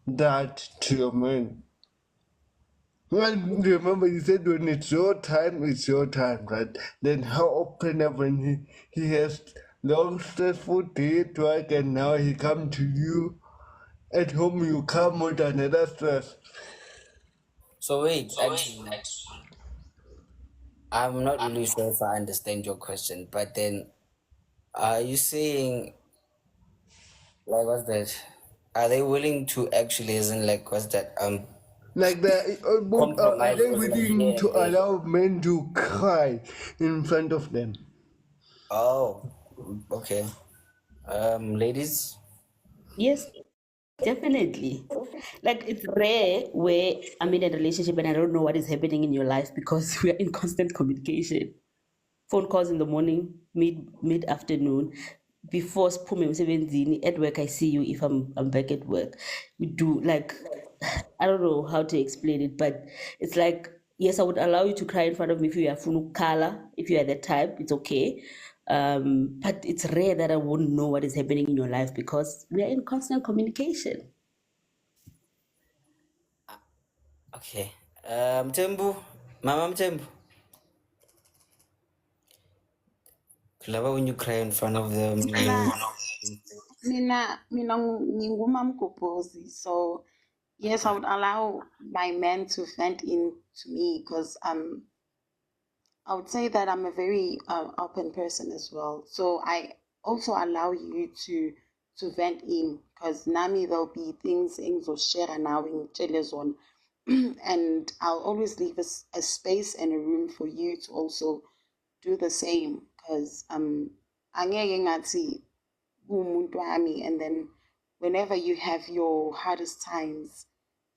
that to your man? Well, remember you said when it's your time, right? Then how often have when he has long stressful day at work and now he come to you at home, you come with another stress. So wait, actually, I'm not really sure if I understand your question, but then are you saying, like, what's that? Are they willing to actually, as in, like, what's that? Like that, are Compromise they is like willing here to and there. allow men to cry in front of them? Oh, okay. Ladies. Yes, definitely. Like it's rare where I'm in a relationship and I don't know what is happening in your life because we are in constant communication. Phone calls in the morning, mid afternoon, before sphume emsebenzini. At work, I see you if I'm back at work. We do like I don't know how to explain it, but it's like yes, I would allow you to cry in front of me if you are funukala, if you are that type, it's okay. But it's rare that I won't know what is happening in your life because we are in constant communication. Okay. Mtembu, Mama Mtembu. Lava when you cry in front of them. Mina ngingumamgobhozi, so yes, I would allow my men to vent in to me because I would say that I'm a very open person as well. So I also allow you to vent in because nami there'll be things share now in on, and I'll always leave a space and a room for you to also do the same because angeke ngathi kuwumuntu wami, and then whenever you have your hardest times,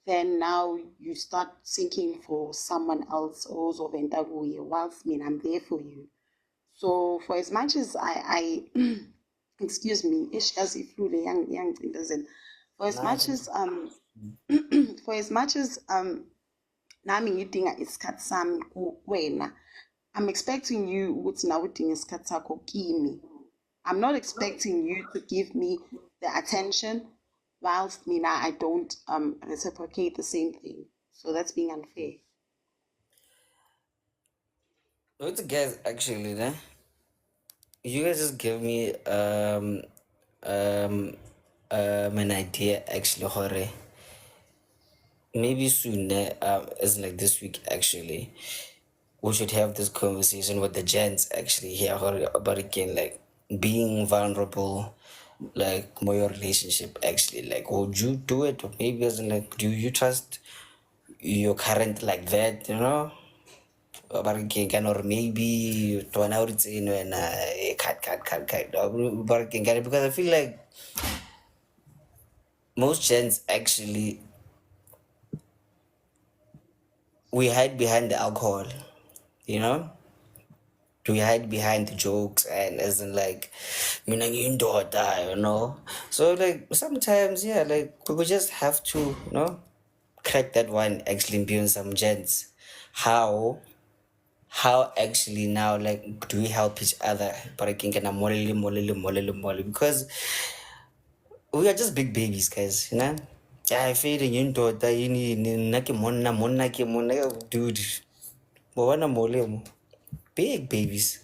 then now you start seeking for someone else ozoventa kuye whilst I'm there for you. So for as much as I excuse me, ish as if young doesn't. For as much as for as much as nami ngidinga isikhathi sami kuwena, I'm expecting you ukuthi nawe udinga isikhathi sakho kimi. I'm not expecting you to give me the attention whilst I don't reciprocate the same thing. So that's being unfair. What the guys actually, né? You guys just give me an idea actually, Hore. Maybe soon, as like this week actually, we should have this conversation with the gents actually here Hore, about again like being vulnerable, like more your relationship actually. Like, would you do it? Or maybe as in like, do you trust your current like that? You know. But again, or maybe to an hour it's in when cut. But again, because I feel like most gents actually we hide behind the alcohol, you know. We hide behind the jokes and as in like, mina ngiyindoda, you know. So like sometimes, yeah, like we just have to, you know, crack that one actually being some gents. How actually now like do we help each other? But I can get a because we are just big babies, guys, you know. I feel in daughter in naki monna dude. But when big babies.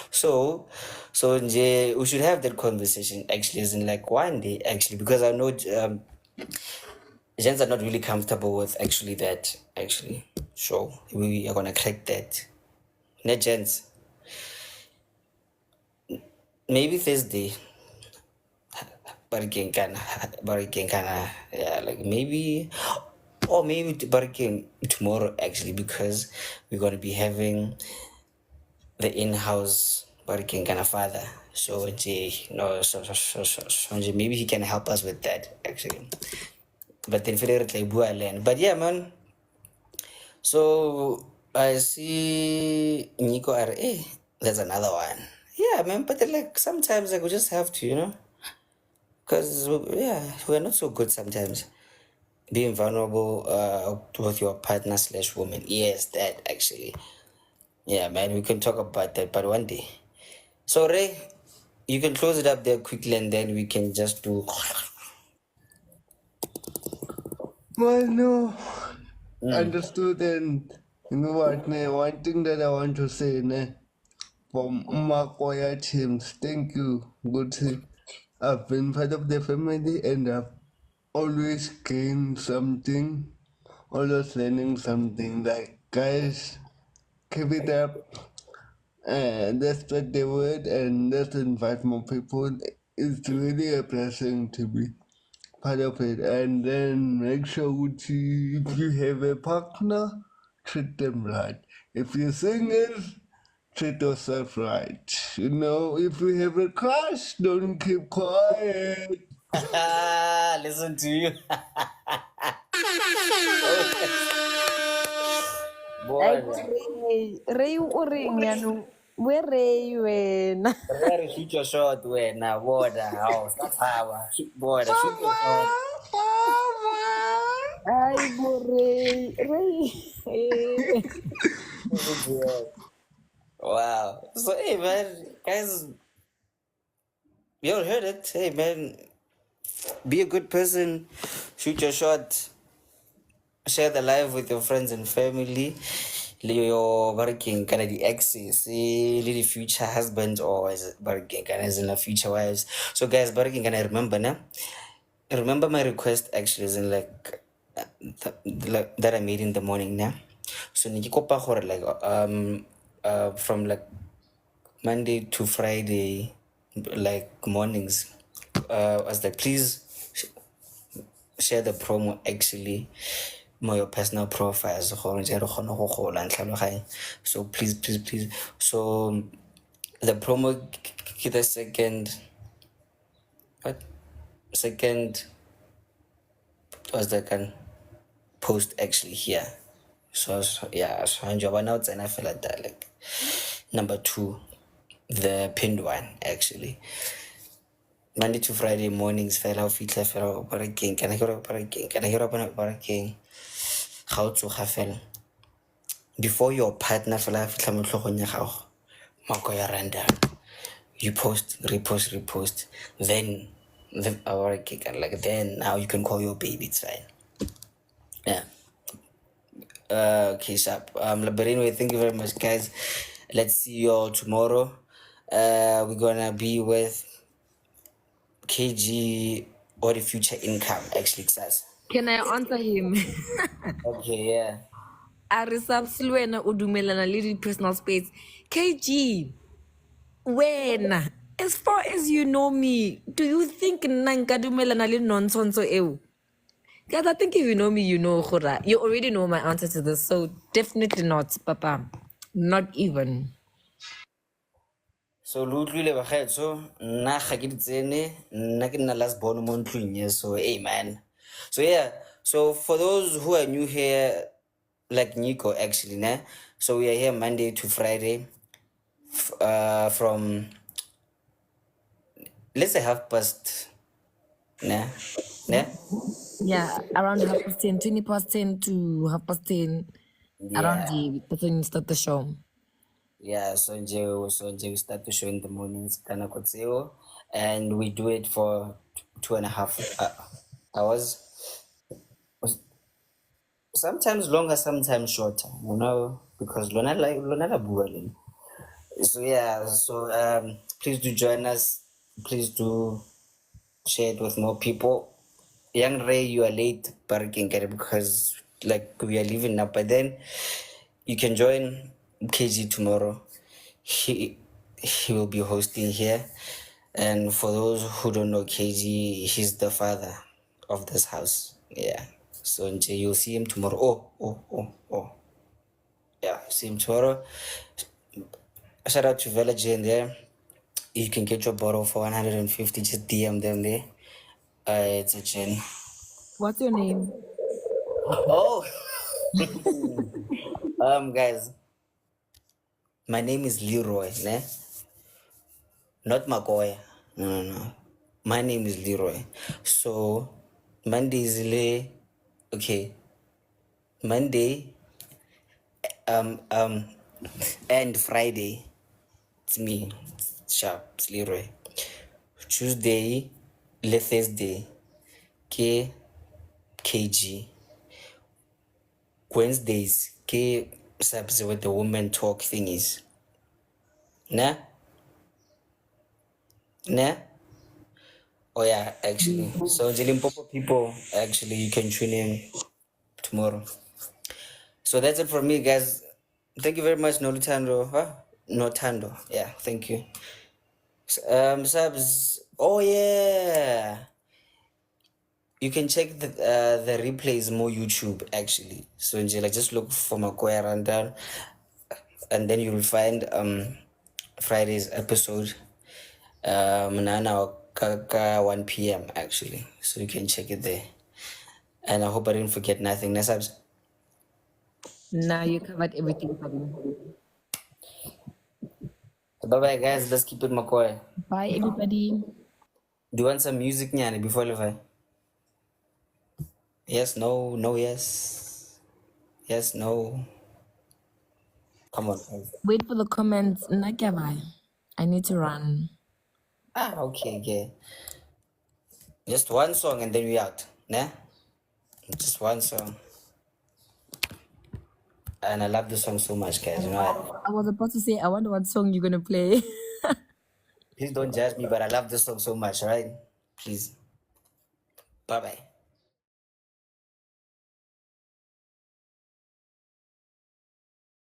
So we should have that conversation actually as in like one day actually because I know gents are not really comfortable with actually that actually. So we are gonna crack that. Net gents. Maybe Thursday. Barking kinda yeah, like maybe or maybe barking tomorrow actually because we're gonna be having the in-house barking kind of father. So maybe he can help us with that actually. But then figure it like land. But yeah, man. So I see Nico RA. There's another one. Yeah, man. But then, like sometimes like we just have to, you know, because yeah, we're not so good sometimes. Being vulnerable with your partner slash woman. Yes, that actually. Yeah, man. We can talk about that, but one day. So Ray, you can close it up there quickly, and then we can just do. Well, no, understood. And you know what, one thing that I want to say, from Makoya teams, thank you, good. I've been part of the family and I've always gained something, always learning something. Like, guys, keep it up. And let's spread the word and let's invite more people. It's really a blessing to be part of it. And then make sure to, if you have a partner, treat them right. If you're single, treat yourself right. You know, if you have a crush, don't keep quiet. Listen to you. Ay, Boy, Ray o reng yaanong? We Ray wena. Rare, shoot your shot wena, boda. How? That's how. Boda, shoot your shot. Ay, bo Ray. Ray. Listen to you. Wow. So, hey, man, guys, you all heard it. Hey, man, be a good person, shoot your shot, share the life with your friends and family. Your working kind of the exes, the future husbands, or is it working kind of in the future wives. So, guys, working can I remember now? Remember my request actually is in like that I made in the morning now. So nikikopa gore like from like Monday to Friday, like mornings, I was like, please share the promo actually more your personal profiles. So please. So the promo the second was the can post actually here. So yeah, so I enjoy notes and I feel like that like number 2, the pinned one actually. Monday to Friday mornings fela fela barakeng kana ke barakeng ga o tsoga fela before your partner fela fitla mo tlhogong ya gago mako ya random you post repost then our kick like then now you can call your baby, it's fine. Yeah. Okay, sharp. But anyway, thank you very much, guys. Let's see you all tomorrow. We're gonna be with KG or the future income, actually, says. Can I answer him? Okay, yeah. A re subs le wena o dumelana le di-personal space. KG, wena, as far as you know me, do you think nna nka dumelana le nonsense eo? Guys, I think if you know me, you know gore you already know my answer to this, so definitely not, papa. Not even. So lo utlwile bagaetso nna ga ke di tsene nna ke nna last born mo ntlong ye, so hey man. So yeah, so for those who are new here like Nico actually, nah? So we are here Monday to Friday from let's say 10:30, nah? Yeah, around 10:30, 20 past 10 to 10:30, around Yeah. the when you start the show. Yeah, so we start the show in the mornings, kana kotseo, and we do it for 2.5 hours. Sometimes longer, sometimes shorter, you know, because lona la bua le. So yeah, so please do join us. Please do share it with more people. Young Ray, you are late, barking because like we are leaving now. But then you can join KG tomorrow. He will be hosting here. And for those who don't know KG, he's the father of this house. Yeah. So you'll see him tomorrow. Oh. Yeah, see him tomorrow. Shout out to Village in there. You can get your bottle for 150. Just DM them there. It's a gin. What's your name? Oh, guys, my name is Leroy, ne? Not Magoya. No. My name is Leroy. So Monday is okay. Monday, and Friday, it's me, it's sharp, it's Leroy. Tuesday, Thursday, KG. Wednesdays, subs with the women talk thingies. Nah? Oh yeah, actually. So the Limpopo people, actually, you can tune in tomorrow. So that's it from me, guys. Thank you very much, Nolutando. Notando. Yeah, thank you. Subs. Oh yeah. you can check the replays more YouTube actually. So like just look for Makoya Rundown, and then you will find Friday's episode. Now 1 p.m. actually, so you can check it there. And I hope I didn't forget nothing. Nasabs. Now you covered everything, buddy. Bye bye guys. Let's keep it Makoya. Bye, everybody. Do you want some music, Nyani, before Levi? Yes, no, no, yes. Yes, no. Come on. Guys. Wait for the comments. Nakabai. I need to run. Okay, yeah. Just one song and then we out. Nah? Just one song. And I love the song so much, guys. You know, I was about to say, I wonder what song you're going to play. please don't judge me, but I love this song so much, right? Please. Bye bye.